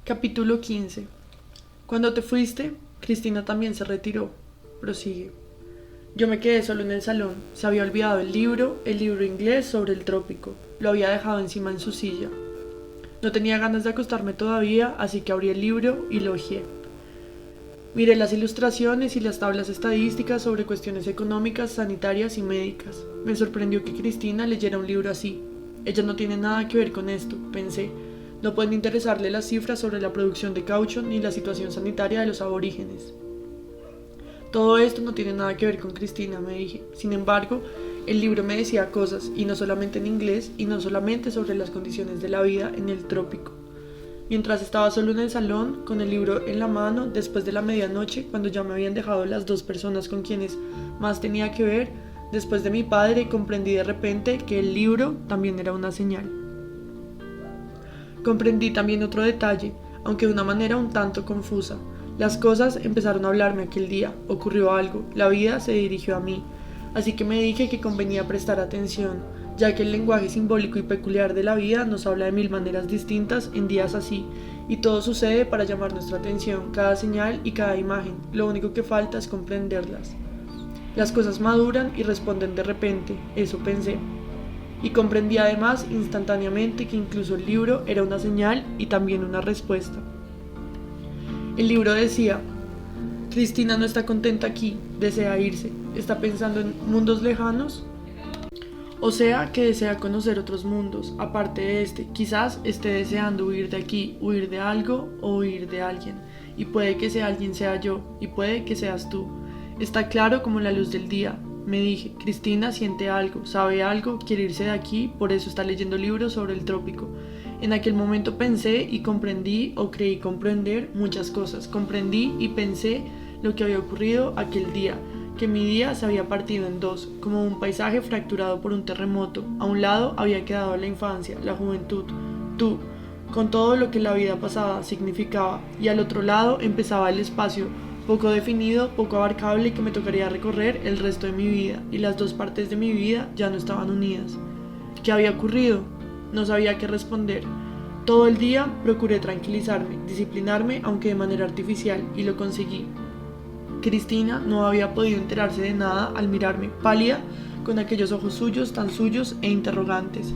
Capítulo 15. Cuando te fuiste, Cristina también se retiró. Prosigue. Yo me quedé solo en el salón. Se había olvidado el libro inglés sobre el trópico. Lo había dejado encima en su silla. No tenía ganas de acostarme todavía, así que abrí el libro y lo hojeé. Miré las ilustraciones y las tablas estadísticas sobre cuestiones económicas, sanitarias y médicas. Me sorprendió que Cristina leyera un libro así. Ella no tiene nada que ver con esto, pensé. No pueden interesarle las cifras sobre la producción de caucho ni la situación sanitaria de los aborígenes. Todo esto no tiene nada que ver con Cristina, me dije. Sin embargo, el libro me decía cosas, y no solamente en inglés, y no solamente sobre las condiciones de la vida en el trópico. Mientras estaba solo en el salón, con el libro en la mano, después de la medianoche, cuando ya me habían dejado las dos personas con quienes más tenía que ver, después de mi padre, comprendí de repente que el libro también era una señal. Comprendí también otro detalle, aunque de una manera un tanto confusa. Las cosas empezaron a hablarme aquel día, ocurrió algo, la vida se dirigió a mí, así que me dije que convenía prestar atención, ya que el lenguaje simbólico y peculiar de la vida nos habla de mil maneras distintas en días así, y todo sucede para llamar nuestra atención, cada señal y cada imagen, lo único que falta es comprenderlas. Las cosas maduran y responden de repente, eso pensé. Y comprendí además instantáneamente que incluso el libro era una señal y también una respuesta. El libro decía: Cristina no está contenta aquí, desea irse, está pensando en mundos lejanos, o sea que desea conocer otros mundos, aparte de este, quizás esté deseando huir de aquí, huir de algo o huir de alguien, y puede que ese alguien sea yo, y puede que seas tú. Está claro como la luz del día. Me dije, Cristina siente algo, sabe algo, quiere irse de aquí, por eso está leyendo libros sobre el trópico. En aquel momento pensé y comprendí, o creí comprender, muchas cosas. Comprendí y pensé lo que había ocurrido aquel día, que mi día se había partido en dos, como un paisaje fracturado por un terremoto. A un lado había quedado la infancia, la juventud, tú, con todo lo que la vida pasada significaba, y al otro lado empezaba el espacio, poco definido, poco abarcable, que me tocaría recorrer el resto de mi vida, y las dos partes de mi vida ya no estaban unidas. ¿Qué había ocurrido? No sabía qué responder. Todo el día procuré tranquilizarme, disciplinarme, aunque de manera artificial, y lo conseguí. Cristina no había podido enterarse de nada al mirarme, pálida, con aquellos ojos suyos, tan suyos e interrogantes.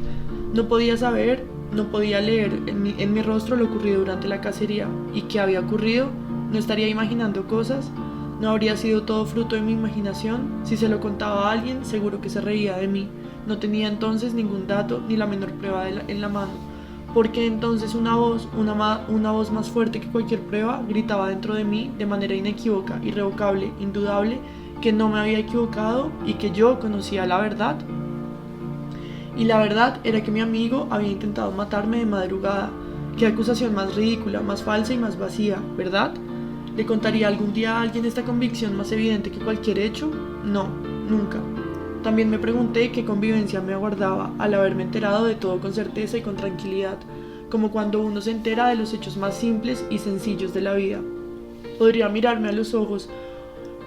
No podía saber, no podía leer en mi rostro lo ocurrido durante la cacería. ¿Y qué había ocurrido? ¿No estaría imaginando cosas? ¿No habría sido todo fruto de mi imaginación? Si se lo contaba a alguien, seguro que se reía de mí. No tenía entonces ningún dato ni la menor prueba en la mano. Porque entonces una voz más fuerte que cualquier prueba, gritaba dentro de mí de manera inequívoca, irrevocable, indudable, que no me había equivocado y que yo conocía la verdad. Y la verdad era que mi amigo había intentado matarme de madrugada. Qué acusación más ridícula, más falsa y más vacía, ¿verdad? ¿Le contaría algún día a alguien esta convicción más evidente que cualquier hecho? No, nunca. También me pregunté qué convivencia me aguardaba al haberme enterado de todo con certeza y con tranquilidad, como cuando uno se entera de los hechos más simples y sencillos de la vida. ¿Podría mirarme a los ojos?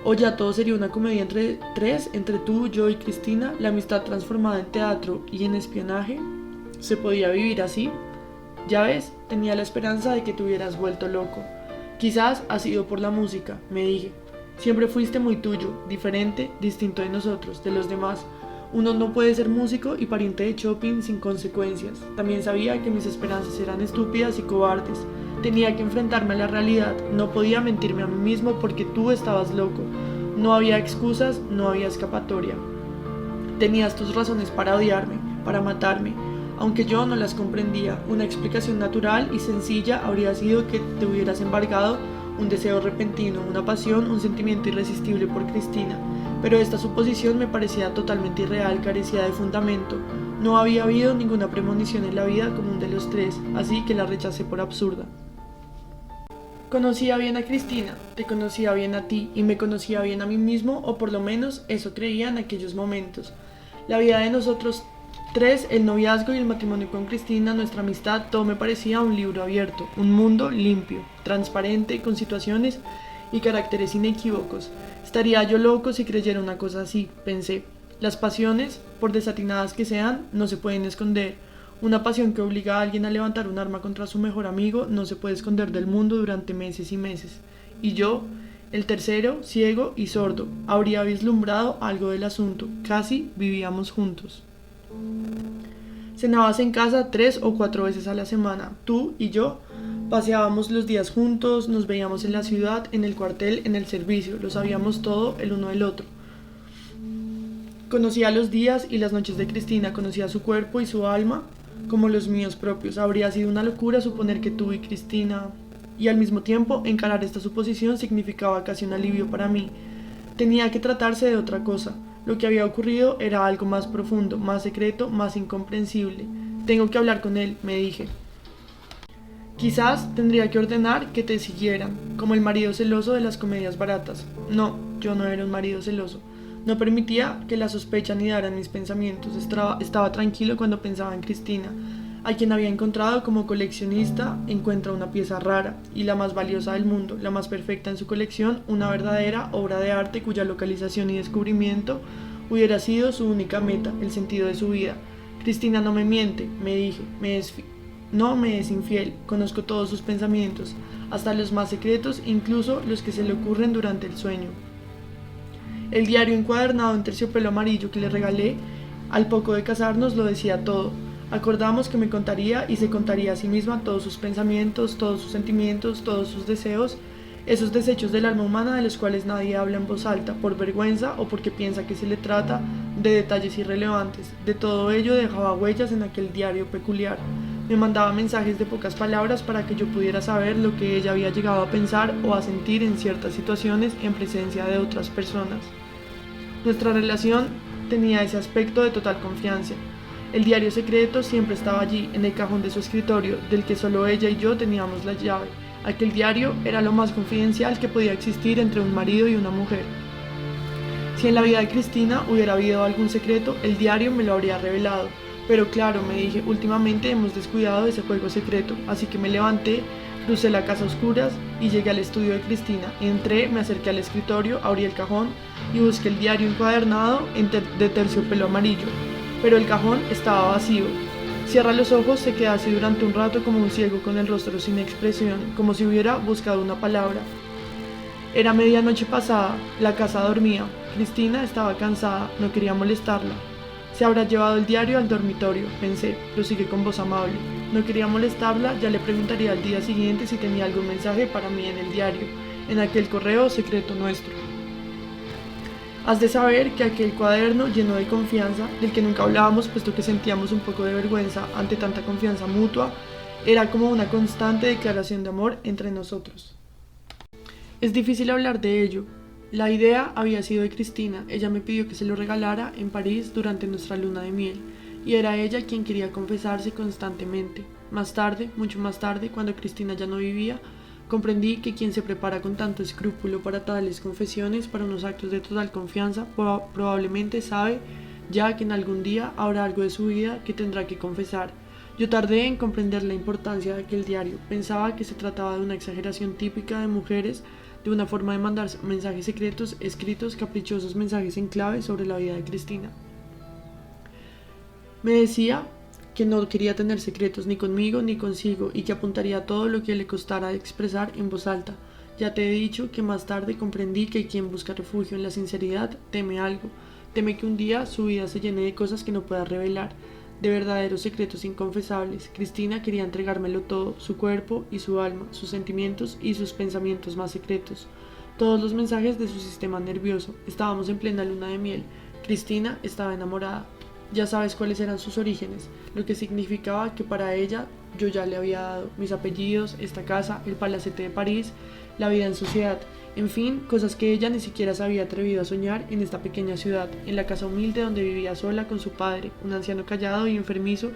¿O ya todo sería una comedia entre tres, entre tú, yo y Cristina, la amistad transformada en teatro y en espionaje? ¿Se podía vivir así? Ya ves, tenía la esperanza de que te hubieras vuelto loco. Quizás ha sido por la música, me dije. Siempre fuiste muy tuyo, diferente, distinto de nosotros, de los demás. Uno no puede ser músico y pariente de Chopin sin consecuencias. También sabía que mis esperanzas eran estúpidas y cobardes. Tenía que enfrentarme a la realidad. No podía mentirme a mí mismo porque tú estabas loco. No había excusas, no había escapatoria. Tenías tus razones para odiarme, para matarme. Aunque yo no las comprendía, una explicación natural y sencilla habría sido que te hubieras embargado un deseo repentino, una pasión, un sentimiento irresistible por Cristina. Pero esta suposición me parecía totalmente irreal, carecía de fundamento. No había habido ninguna premonición en la vida común de los tres, así que la rechacé por absurda. Conocía bien a Cristina, te conocía bien a ti y me conocía bien a mí mismo, o por lo menos eso creía en aquellos momentos. La vida de nosotros tres, el noviazgo y el matrimonio con Cristina, nuestra amistad, todo me parecía un libro abierto, un mundo limpio, transparente, con situaciones y caracteres inequívocos. Estaría yo loco si creyera una cosa así, pensé. Las pasiones, por desatinadas que sean, no se pueden esconder. Una pasión que obliga a alguien a levantar un arma contra su mejor amigo no se puede esconder del mundo durante meses y meses. Y yo, el tercero, ciego y sordo, habría vislumbrado algo del asunto. Casi vivíamos juntos. Cenabas en casa 3 o 4 veces a la semana. Tú y yo paseábamos los días juntos, nos veíamos en la ciudad, en el cuartel, en el servicio. Lo sabíamos todo el uno del otro. Conocía los días y las noches de Cristina, conocía su cuerpo y su alma como los míos propios. Habría sido una locura suponer que tú y Cristina... Y al mismo tiempo, encarar esta suposición significaba casi un alivio para mí. Tenía que tratarse de otra cosa. Lo que había ocurrido era algo más profundo, más secreto, más incomprensible. Tengo que hablar con él, me dije. Quizás tendría que ordenar que te siguieran, como el marido celoso de las comedias baratas. No, yo no era un marido celoso. No permitía que la sospecha anidara en mis pensamientos. Estaba tranquilo cuando pensaba en Cristina, a quien había encontrado como coleccionista. Encuentra una pieza rara y la más valiosa del mundo, la más perfecta en su colección, una verdadera obra de arte cuya localización y descubrimiento hubiera sido su única meta, el sentido de su vida. Cristina no me miente, me dije, no me es infiel, conozco todos sus pensamientos, hasta los más secretos, incluso los que se le ocurren durante el sueño. El diario encuadernado en terciopelo amarillo que le regalé al poco de casarnos lo decía todo. Acordamos que me contaría y se contaría a sí misma todos sus pensamientos, todos sus sentimientos, todos sus deseos, esos desechos del alma humana de los cuales nadie habla en voz alta, por vergüenza o porque piensa que se le trata de detalles irrelevantes. De todo ello dejaba huellas en aquel diario peculiar. Me mandaba mensajes de pocas palabras para que yo pudiera saber lo que ella había llegado a pensar o a sentir en ciertas situaciones en presencia de otras personas. Nuestra relación tenía ese aspecto de total confianza. El diario secreto siempre estaba allí, en el cajón de su escritorio, del que solo ella y yo teníamos la llave. Aquel diario era lo más confidencial que podía existir entre un marido y una mujer. Si en la vida de Cristina hubiera habido algún secreto, el diario me lo habría revelado. Pero claro, me dije, últimamente hemos descuidado ese juego secreto, así que me levanté, crucé la casa a oscuras y llegué al estudio de Cristina. Entré, me acerqué al escritorio, abrí el cajón y busqué el diario encuadernado de terciopelo amarillo. Pero el cajón estaba vacío. Cierra los ojos, se queda así durante un rato como un ciego con el rostro sin expresión, como si hubiera buscado una palabra. Era medianoche pasada, la casa dormía. Cristina estaba cansada, no quería molestarla. Se habrá llevado el diario al dormitorio, pensé, prosigue con voz amable. No quería molestarla, ya le preguntaría al día siguiente si tenía algún mensaje para mí en el diario, en aquel correo secreto nuestro. Has de saber que aquel cuaderno lleno de confianza, del que nunca hablábamos puesto que sentíamos un poco de vergüenza ante tanta confianza mutua, era como una constante declaración de amor entre nosotros. Es difícil hablar de ello. La idea había sido de Cristina, ella me pidió que se lo regalara en París durante nuestra luna de miel, y era ella quien quería confesarse constantemente. Más tarde, mucho más tarde, cuando Cristina ya no vivía, comprendí que quien se prepara con tanto escrúpulo para tales confesiones, para unos actos de total confianza, probablemente sabe ya que en algún día habrá algo de su vida que tendrá que confesar. Yo tardé en comprender la importancia de aquel diario. Pensaba que se trataba de una exageración típica de mujeres, de una forma de mandar mensajes secretos, escritos, caprichosos mensajes en clave sobre la vida de Cristina. Me decía que no quería tener secretos ni conmigo ni consigo y que apuntaría a todo lo que le costara expresar en voz alta. Ya te he dicho que más tarde comprendí que quien busca refugio en la sinceridad teme algo, teme que un día su vida se llene de cosas que no pueda revelar, de verdaderos secretos inconfesables. Cristina quería entregármelo todo, su cuerpo y su alma, sus sentimientos y sus pensamientos más secretos, todos los mensajes de su sistema nervioso. Estábamos en plena luna de miel. Cristina estaba enamorada. Ya sabes cuáles eran sus orígenes, lo que significaba que para ella yo ya le había dado mis apellidos, esta casa, el palacete de París, la vida en sociedad, en fin, cosas que ella ni siquiera se había atrevido a soñar en esta pequeña ciudad, en la casa humilde donde vivía sola con su padre, un anciano callado y enfermizo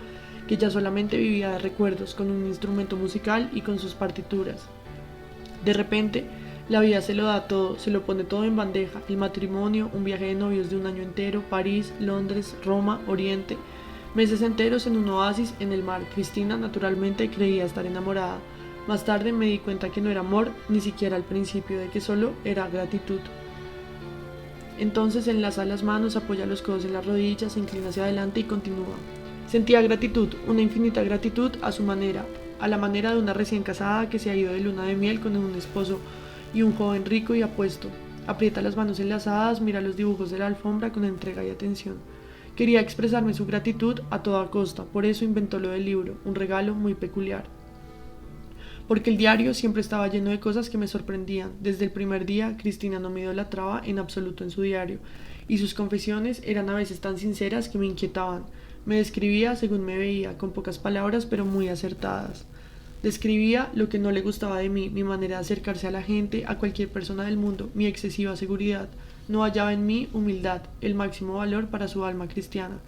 que ya solamente vivía de recuerdos, con un instrumento musical y con sus partituras. De repente, la vida se lo da todo, se lo pone todo en bandeja, el matrimonio, un viaje de novios de un año entero, París, Londres, Roma, Oriente, meses enteros en un oasis en el mar. Cristina naturalmente creía estar enamorada. Más tarde me di cuenta que no era amor, ni siquiera al principio, de que solo era gratitud. Entonces enlaza las manos, apoya los codos en las rodillas, se inclina hacia adelante y continúa. Sentía gratitud, una infinita gratitud a su manera, a la manera de una recién casada que se ha ido de luna de miel con un esposo y un joven rico y apuesto. Aprieta las manos enlazadas, mira los dibujos de la alfombra con entrega y atención. Quería expresarme su gratitud a toda costa, por eso inventó lo del libro, un regalo muy peculiar. Porque el diario siempre estaba lleno de cosas que me sorprendían. Desde el primer día, Cristina no me idolatraba en absoluto en su diario, y sus confesiones eran a veces tan sinceras que me inquietaban. Me describía según me veía, con pocas palabras pero muy acertadas. Describía lo que no le gustaba de mí, mi manera de acercarse a la gente, a cualquier persona del mundo, mi excesiva seguridad. No hallaba en mí humildad, el máximo valor para su alma cristiana.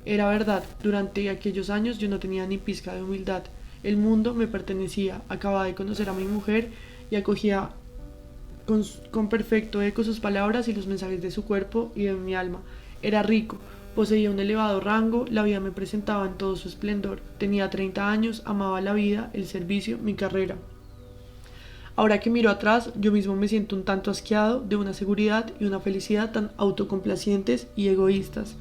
Era verdad, durante aquellos años yo no tenía ni pizca de humildad. El mundo me pertenecía, acababa de conocer a mi mujer y acogía con perfecto eco sus palabras y los mensajes de su cuerpo y de mi alma. Era rico, poseía un elevado rango, la vida me presentaba en todo su esplendor. Tenía 30 años, amaba la vida, el servicio, mi carrera. Ahora que miro atrás, yo mismo me siento un tanto asqueado de una seguridad y una felicidad tan autocomplacientes y egoístas.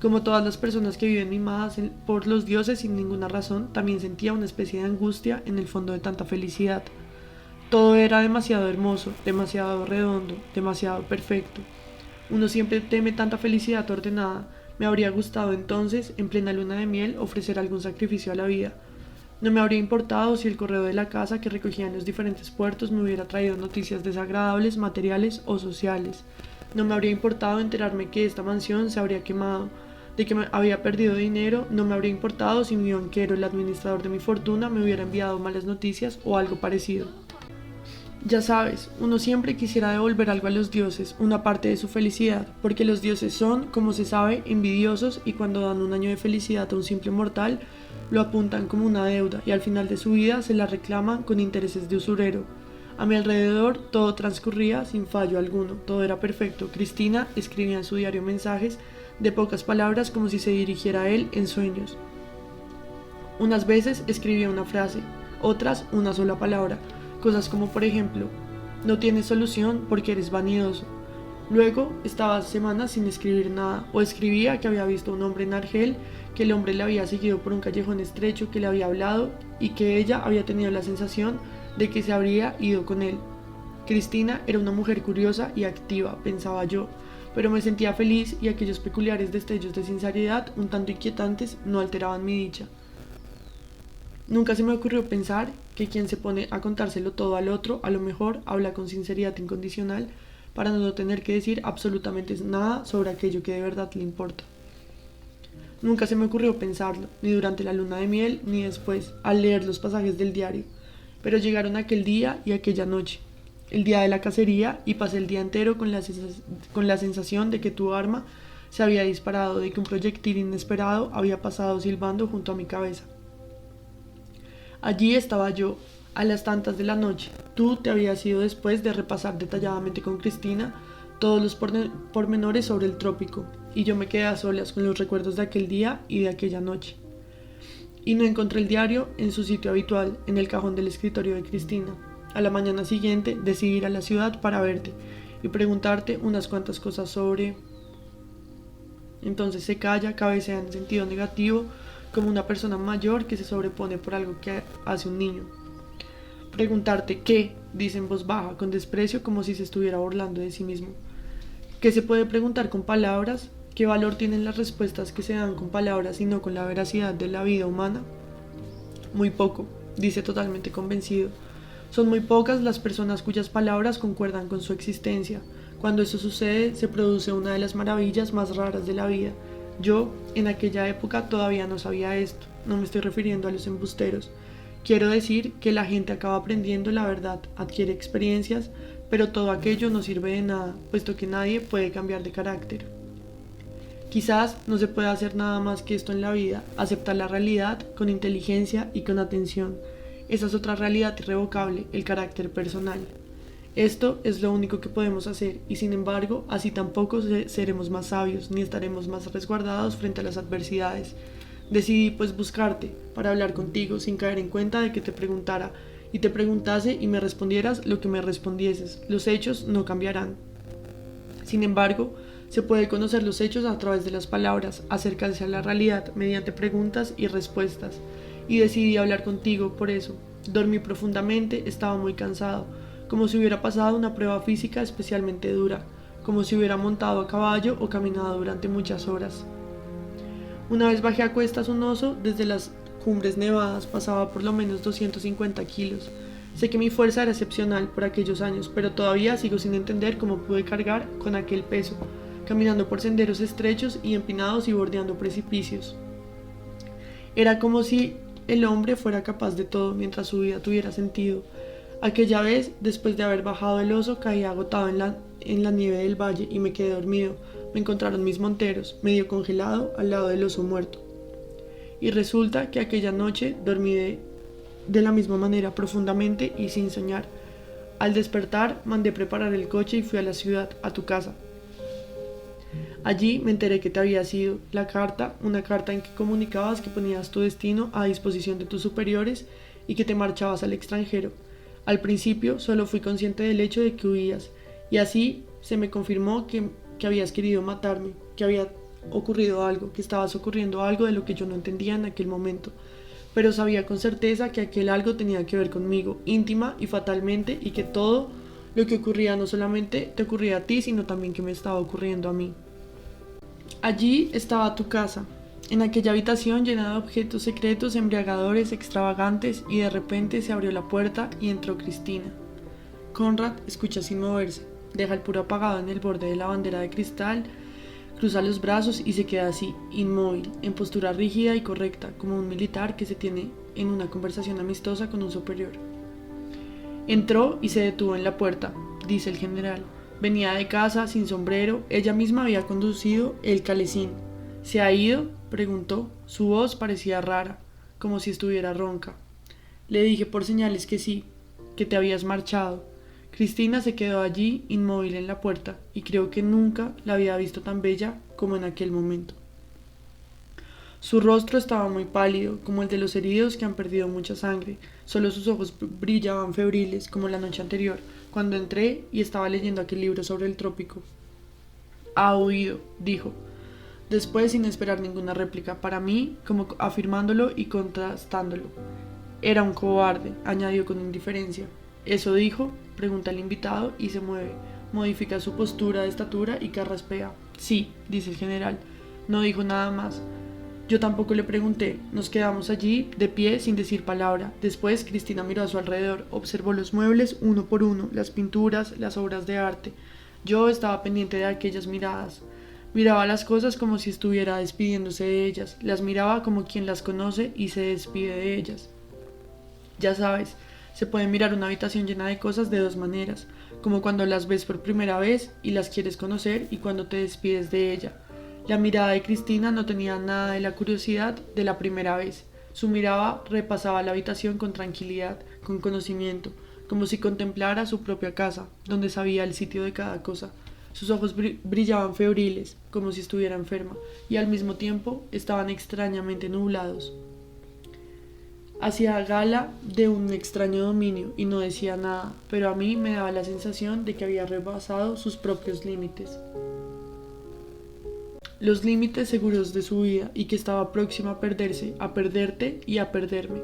Como todas las personas que viven mimadas por los dioses sin ninguna razón, también sentía una especie de angustia en el fondo de tanta felicidad. Todo era demasiado hermoso, demasiado redondo, demasiado perfecto. Uno siempre teme tanta felicidad ordenada. Me habría gustado entonces, en plena luna de miel, ofrecer algún sacrificio a la vida. No me habría importado si el correo de la casa que recogía en los diferentes puertos me hubiera traído noticias desagradables, materiales o sociales. No me habría importado enterarme que esta mansión se habría quemado, de que me había perdido dinero. No me habría importado si mi banquero, el administrador de mi fortuna, me hubiera enviado malas noticias o algo parecido. Ya sabes, uno siempre quisiera devolver algo a los dioses, una parte de su felicidad, porque los dioses son, como se sabe, envidiosos y cuando dan un año de felicidad a un simple mortal, lo apuntan como una deuda y al final de su vida se la reclaman con intereses de usurero. A mi alrededor todo transcurría sin fallo alguno, todo era perfecto. Cristina escribía en su diario mensajes de pocas palabras como si se dirigiera a él en sueños. Unas veces escribía una frase, otras una sola palabra. Cosas como por ejemplo, no tienes solución porque eres vanidoso. Luego estaba semanas sin escribir nada, o escribía que había visto a un hombre en Argel, que el hombre le había seguido por un callejón estrecho, que le había hablado y que ella había tenido la sensación de que se habría ido con él. Cristina era una mujer curiosa y activa, pensaba yo, pero me sentía feliz y aquellos peculiares destellos de sinceridad, un tanto inquietantes, no alteraban mi dicha. Nunca se me ocurrió pensar que quien se pone a contárselo todo al otro, a lo mejor habla con sinceridad incondicional para no tener que decir absolutamente nada sobre aquello que de verdad le importa. Nunca se me ocurrió pensarlo, ni durante la luna de miel, ni después, al leer los pasajes del diario. Pero llegaron aquel día y aquella noche, el día de la cacería, y pasé el día entero con la sensación de que tu arma se había disparado, de que un proyectil inesperado había pasado silbando junto a mi cabeza. Allí estaba yo, a las tantas de la noche. Tú te habías ido después de repasar detalladamente con Cristina todos los pormenores sobre el trópico, y yo me quedé a solas con los recuerdos de aquel día y de aquella noche. Y no encontré el diario en su sitio habitual, en el cajón del escritorio de Cristina. A la mañana siguiente decidí ir a la ciudad para verte y preguntarte unas cuantas cosas sobre... Entonces se calla, cabecea en sentido negativo, como una persona mayor que se sobrepone por algo que hace un niño. Preguntarte qué, dice en voz baja, con desprecio, como si se estuviera burlando de sí mismo. ¿Qué se puede preguntar con palabras? ¿Qué valor tienen las respuestas que se dan con palabras y no con la veracidad de la vida humana? Muy poco, dice totalmente convencido. Son muy pocas las personas cuyas palabras concuerdan con su existencia. Cuando eso sucede, se produce una de las maravillas más raras de la vida. Yo, en aquella época, todavía no sabía esto. No me estoy refiriendo a los embusteros. Quiero decir que la gente acaba aprendiendo la verdad, adquiere experiencias, pero todo aquello no sirve de nada, puesto que nadie puede cambiar de carácter. Quizás no se pueda hacer nada más que esto en la vida, aceptar la realidad con inteligencia y con atención. Esa es otra realidad irrevocable, el carácter personal. Esto es lo único que podemos hacer, y sin embargo, así tampoco seremos más sabios, ni estaremos más resguardados frente a las adversidades. Decidí pues buscarte, para hablar contigo, sin caer en cuenta de que te preguntara, y te preguntase y me respondieras lo que me respondieses. Los hechos no cambiarán. Sin embargo, Se puede conocer los hechos a través de las palabras, acercarse a la realidad mediante preguntas y respuestas. Y decidí hablar contigo por eso. Dormí profundamente, estaba muy cansado, como si hubiera pasado una prueba física especialmente dura, como si hubiera montado a caballo o caminado durante muchas horas. Una vez bajé a cuestas un oso, desde las cumbres nevadas pasaba por lo menos 250 kilos. Sé que mi fuerza era excepcional por aquellos años, pero todavía sigo sin entender cómo pude cargar con aquel peso, caminando por senderos estrechos y empinados y bordeando precipicios. Era como si el hombre fuera capaz de todo mientras su vida tuviera sentido. Aquella vez, después de haber bajado el oso, caí agotado en la nieve del valle y me quedé dormido. Me encontraron mis monteros, medio congelado, al lado del oso muerto. Y resulta que aquella noche dormí de la misma manera, profundamente y sin soñar. Al despertar, mandé preparar el coche y fui a la ciudad, a tu casa. Allí me enteré que te había sido una carta en que comunicabas que ponías tu destino a disposición de tus superiores y que te marchabas al extranjero. Al principio solo fui consciente del hecho de que huías, y así se me confirmó que habías querido matarme, que había ocurrido algo, que estabas ocurriendo algo de lo que yo no entendía en aquel momento, pero sabía con certeza que aquel algo tenía que ver conmigo, íntima y fatalmente, y que todo lo que ocurría no solamente te ocurría a ti, sino también que me estaba ocurriendo a mí. Allí estaba tu casa, en aquella habitación llena de objetos secretos, embriagadores, extravagantes, y de repente se abrió la puerta y entró Cristina. Conrad escucha sin moverse, deja el puro apagado en el borde de la bandera de cristal, cruza los brazos y se queda así, inmóvil, en postura rígida y correcta, como un militar que se tiene en una conversación amistosa con un superior. Entró y se detuvo en la puerta, dice el general. Venía de casa, sin sombrero, ella misma había conducido el calesín. ¿Se ha ido?, preguntó. Su voz parecía rara, como si estuviera ronca. Le dije por señales que sí, que te habías marchado. Cristina se quedó allí, inmóvil en la puerta, y creo que nunca la había visto tan bella como en aquel momento. Su rostro estaba muy pálido, como el de los heridos que han perdido mucha sangre. Solo sus ojos brillaban febriles, como la noche anterior, cuando entré y estaba leyendo aquel libro sobre el trópico. Ha huido, dijo. Después, sin esperar ninguna réplica, para mí, como afirmándolo y contrastándolo. Era un cobarde, añadió con indiferencia. ¿Eso dijo?, pregunta el invitado y se mueve. Modifica su postura de estatura y carraspea. Sí, dice el general. No dijo nada más. Yo tampoco le pregunté. Nos quedamos allí, de pie, sin decir palabra. Después, Cristina miró a su alrededor, observó los muebles uno por uno, las pinturas, las obras de arte. Yo estaba pendiente de aquellas miradas. Miraba las cosas como si estuviera despidiéndose de ellas. Las miraba como quien las conoce y se despide de ellas. Ya sabes, se puede mirar una habitación llena de cosas de dos maneras, como cuando las ves por primera vez y las quieres conocer y cuando te despides de ella. La mirada de Cristina no tenía nada de la curiosidad de la primera vez. Su mirada repasaba la habitación con tranquilidad, con conocimiento, como si contemplara su propia casa, donde sabía el sitio de cada cosa. Sus ojos brillaban febriles, como si estuviera enferma, y al mismo tiempo estaban extrañamente nublados. Hacía gala de un extraño dominio y no decía nada, pero a mí me daba la sensación de que había rebasado sus propios límites. Los límites seguros de su vida y que estaba próxima a perderse, a perderte y a perderme.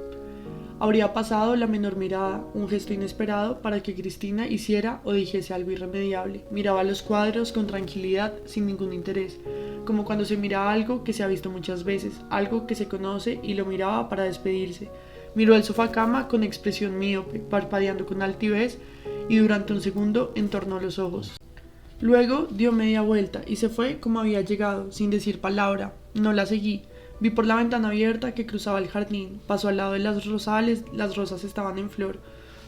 Habría pasado la menor mirada, un gesto inesperado para que Cristina hiciera o dijese algo irremediable. Miraba los cuadros con tranquilidad, sin ningún interés, como cuando se mira algo que se ha visto muchas veces, algo que se conoce y lo miraba para despedirse. Miró el sofá-cama con expresión míope, parpadeando con altivez y durante un segundo entornó los ojos. Luego dio media vuelta y se fue como había llegado, sin decir palabra. No la seguí. Vi por la ventana abierta que cruzaba el jardín. Pasó al lado de las rosales, las rosas estaban en flor.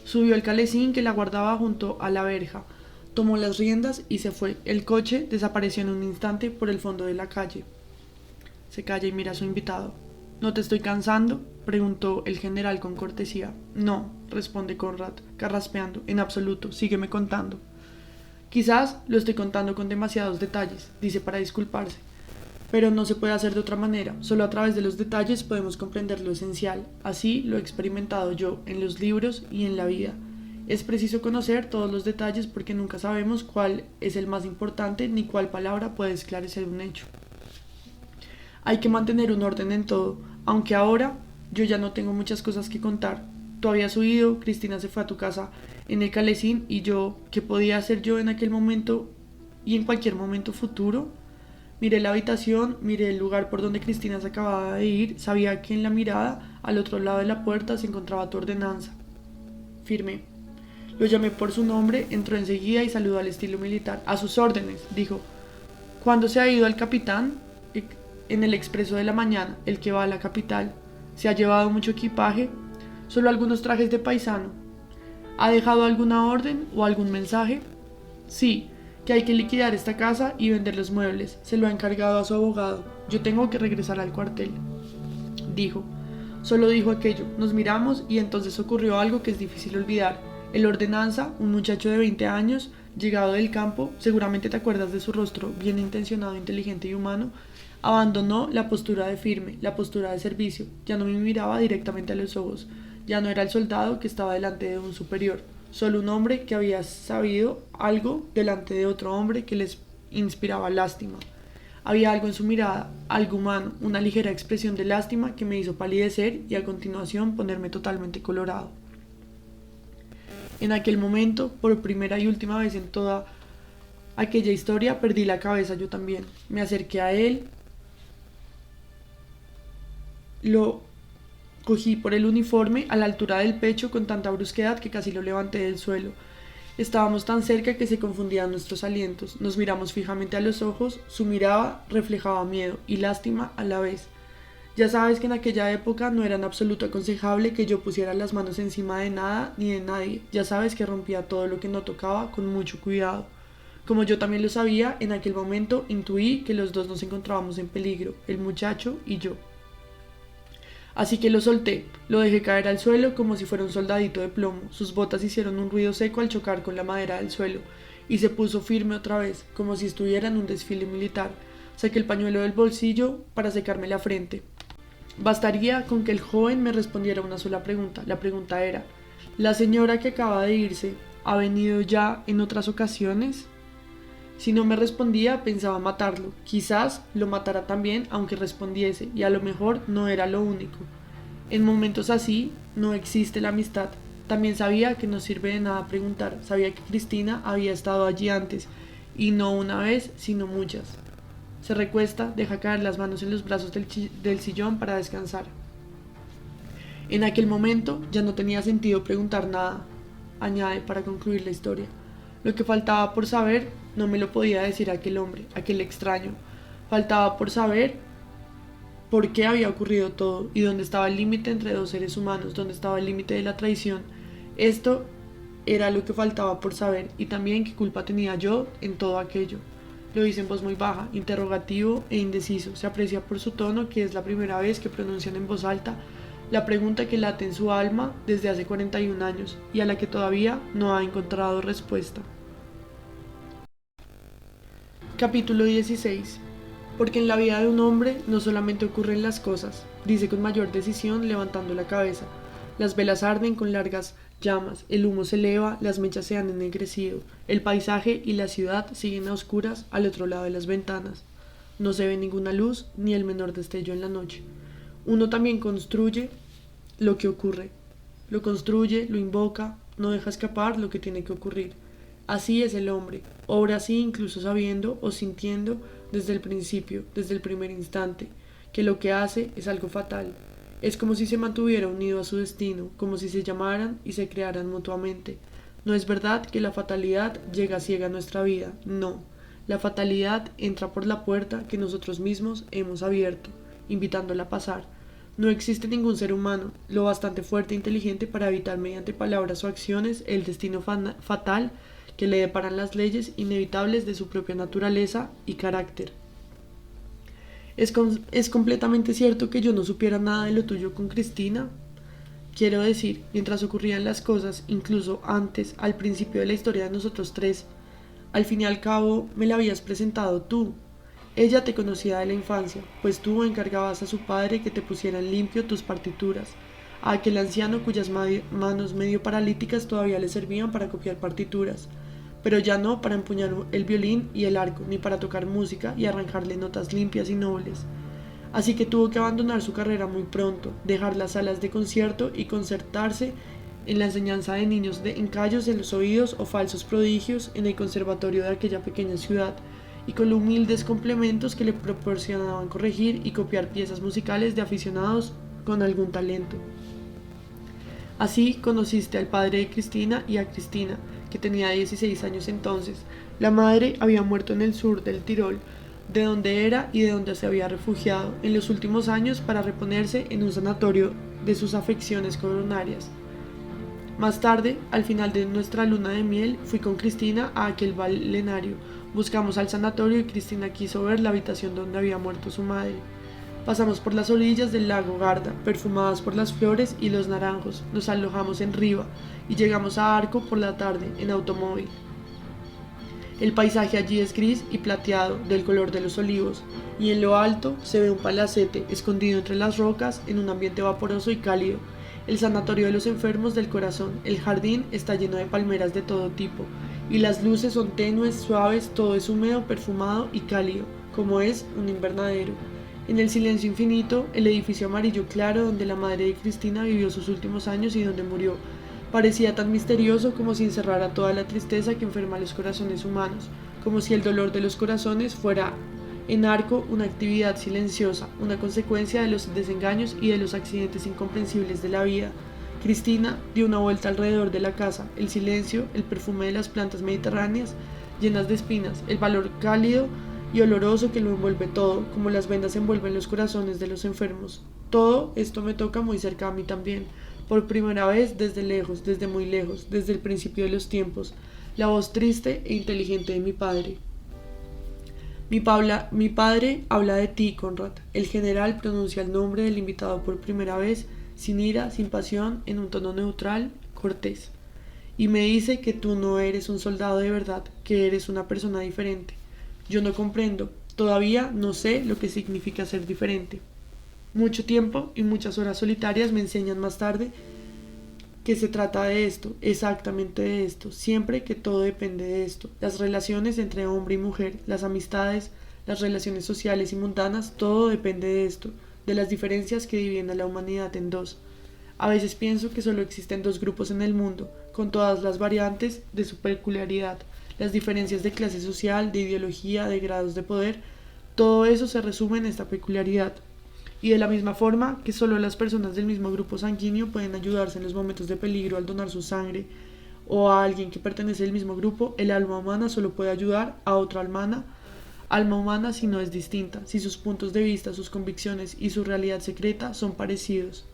Subió el calesín que la guardaba junto a la verja. Tomó las riendas y se fue. El coche desapareció en un instante por el fondo de la calle. Se calla y mira a su invitado. ¿No te estoy cansando?, preguntó el general con cortesía. No, responde Conrad, carraspeando. En absoluto. Sígueme contando. Quizás lo estoy contando con demasiados detalles, dice para disculparse. Pero no se puede hacer de otra manera. Solo a través de los detalles podemos comprender lo esencial. Así lo he experimentado yo, en los libros y en la vida. Es preciso conocer todos los detalles porque nunca sabemos cuál es el más importante ni cuál palabra puede esclarecer un hecho. Hay que mantener un orden en todo, aunque ahora yo ya no tengo muchas cosas que contar. Tú habías huido, Cristina se fue a tu casa en el Calesín y yo, ¿qué podía hacer yo en aquel momento y en cualquier momento futuro? Miré la habitación, miré el lugar por donde Cristina se acababa de ir, sabía que en la mirada, al otro lado de la puerta, se encontraba tu ordenanza. Firmé. Lo llamé por su nombre, entró enseguida y saludó al estilo militar. A sus órdenes, dijo. ¿Cuándo se ha ido el capitán? En el expreso de la mañana, el que va a la capital. ¿Se ha llevado mucho equipaje? Solo algunos trajes de paisano. ¿Ha dejado alguna orden o algún mensaje? Sí, que hay que liquidar esta casa y vender los muebles. Se lo ha encargado a su abogado. Yo tengo que regresar al cuartel. Dijo. Solo dijo aquello. Nos miramos y entonces ocurrió algo que es difícil olvidar. El ordenanza, un muchacho de 20 años, llegado del campo, seguramente te acuerdas de su rostro, bien intencionado, inteligente y humano, abandonó la postura de firme, la postura de servicio. Ya no me miraba directamente a los ojos. Ya no era el soldado que estaba delante de un superior, solo un hombre que había sabido algo delante de otro hombre que les inspiraba lástima. Había algo en su mirada, algo humano, una ligera expresión de lástima que me hizo palidecer y a continuación ponerme totalmente colorado. En aquel momento, por primera y última vez en toda aquella historia, perdí la cabeza yo también. Me acerqué a él, lo cogí por el uniforme a la altura del pecho con tanta brusquedad que casi lo levanté del suelo. Estábamos tan cerca que se confundían nuestros alientos. Nos miramos fijamente a los ojos, su mirada reflejaba miedo y lástima a la vez. Ya sabes que en aquella época no era en absoluto aconsejable que yo pusiera las manos encima de nada ni de nadie. Ya sabes que rompía todo lo que no tocaba con mucho cuidado. Como yo también lo sabía, en aquel momento intuí que los dos nos encontrábamos en peligro, el muchacho y yo. Así que lo solté, lo dejé caer al suelo como si fuera un soldadito de plomo. Sus botas hicieron un ruido seco al chocar con la madera del suelo, y se puso firme otra vez, como si estuviera en un desfile militar. Saqué el pañuelo del bolsillo para secarme la frente. Bastaría con que el joven me respondiera una sola pregunta. La pregunta era, ¿la señora que acaba de irse ha venido ya en otras ocasiones? Si no me respondía, pensaba matarlo. Quizás lo matara también, aunque respondiese, y a lo mejor no era lo único. En momentos así, no existe la amistad. También sabía que no sirve de nada preguntar. Sabía que Cristina había estado allí antes, y no una vez, sino muchas. Se recuesta, deja caer las manos en los brazos del sillón para descansar. En aquel momento ya no tenía sentido preguntar nada, añade para concluir la historia. Lo que faltaba por saber no me lo podía decir aquel hombre, aquel extraño. Faltaba por saber por qué había ocurrido todo y dónde estaba el límite entre dos seres humanos, dónde estaba el límite de la traición. Esto era lo que faltaba por saber y también qué culpa tenía yo en todo aquello. Lo dice en voz muy baja, interrogativo e indeciso. Se aprecia por su tono que es la primera vez que pronuncian en voz alta la pregunta que late en su alma desde hace 41 años y a la que todavía no ha encontrado respuesta. Capítulo 16. Porque en la vida de un hombre no solamente ocurren las cosas, dice con mayor decisión levantando la cabeza. Las velas arden con largas llamas, el humo se eleva, las mechas se han ennegrecido, el paisaje y la ciudad siguen a oscuras al otro lado de las ventanas. No se ve ninguna luz ni el menor destello en la noche. Uno también construye lo que ocurre, lo construye, lo invoca, no deja escapar lo que tiene que ocurrir. Así es el hombre, obra así incluso sabiendo o sintiendo desde el principio, desde el primer instante, que lo que hace es algo fatal. Es como si se mantuviera unido a su destino, como si se llamaran y se crearan mutuamente. No es verdad que la fatalidad llega ciega a nuestra vida, no. La fatalidad entra por la puerta que nosotros mismos hemos abierto, invitándola a pasar. No existe ningún ser humano lo bastante fuerte e inteligente para evitar mediante palabras o acciones el destino fatal que le deparan las leyes inevitables de su propia naturaleza y carácter. Es completamente cierto que yo no supiera nada de lo tuyo con Cristina. Quiero decir, mientras ocurrían las cosas, incluso antes, al principio de la historia de nosotros tres, al fin y al cabo me la habías presentado tú. Ella te conocía de la infancia, pues tú encargabas a su padre que te pusiera en limpio tus partituras. a aquel anciano cuyas manos medio paralíticas todavía le servían para copiar partituras, pero ya no para empuñar el violín y el arco, ni para tocar música y arrancarle notas limpias y nobles. Así que tuvo que abandonar su carrera muy pronto, dejar las salas de concierto y concertarse en la enseñanza de niños de encallos en los oídos o falsos prodigios en el conservatorio de aquella pequeña ciudad, y con los humildes complementos que le proporcionaban corregir y copiar piezas musicales de aficionados con algún talento. Así conociste al padre de Cristina y a Cristina, que tenía 16 años entonces. La madre había muerto en el sur del Tirol, de donde era y de donde se había refugiado en los últimos años para reponerse en un sanatorio de sus afecciones coronarias. Más tarde, al final de nuestra luna de miel, fui con Cristina a aquel balneario. Buscamos al sanatorio y Cristina quiso ver la habitación donde había muerto su madre. Pasamos por las orillas del lago Garda, perfumadas por las flores y los naranjos. Nos alojamos en Riva y llegamos a Arco por la tarde, en automóvil. El paisaje allí es gris y plateado, del color de los olivos, y en lo alto se ve un palacete escondido entre las rocas en un ambiente vaporoso y cálido. El sanatorio de los enfermos del corazón. El jardín está lleno de palmeras de todo tipo, y las luces son tenues, suaves, todo es húmedo, perfumado y cálido, como es un invernadero. En el silencio infinito, el edificio amarillo claro donde la madre de Cristina vivió sus últimos años y donde murió, parecía tan misterioso como si encerrara toda la tristeza que enferma los corazones humanos, como si el dolor de los corazones fuera en Arco una actividad silenciosa, una consecuencia de los desengaños y de los accidentes incomprensibles de la vida. Cristina dio una vuelta alrededor de la casa, el silencio, el perfume de las plantas mediterráneas llenas de espinas, el valor cálido y oloroso que lo envuelve todo, como las vendas envuelven los corazones de los enfermos. Todo esto me toca muy cerca a mí también, por primera vez desde lejos, desde muy lejos, desde el principio de los tiempos, la voz triste e inteligente de mi padre. Mi padre habla de ti, Conrad. El general pronuncia el nombre del invitado por primera vez, sin ira, sin pasión, en un tono neutral, cortés. Y me dice que tú no eres un soldado de verdad, que eres una persona diferente. Yo no comprendo, todavía no sé lo que significa ser diferente. Mucho tiempo y muchas horas solitarias me enseñan más tarde que se trata de esto, exactamente de esto, siempre que todo depende de esto. Las relaciones entre hombre y mujer, las amistades, las relaciones sociales y mundanas, todo depende de esto, de las diferencias que dividen a la humanidad en dos. A veces pienso que solo existen dos grupos en el mundo, con todas las variantes de su peculiaridad, las diferencias de clase social, de ideología, de grados de poder, todo eso se resume en esta peculiaridad. Y de la misma forma que solo las personas del mismo grupo sanguíneo pueden ayudarse en los momentos de peligro al donar su sangre, o a alguien que pertenece al mismo grupo, el alma humana solo puede ayudar a otra alma humana si no es distinta, si sus puntos de vista, sus convicciones y su realidad secreta son parecidos.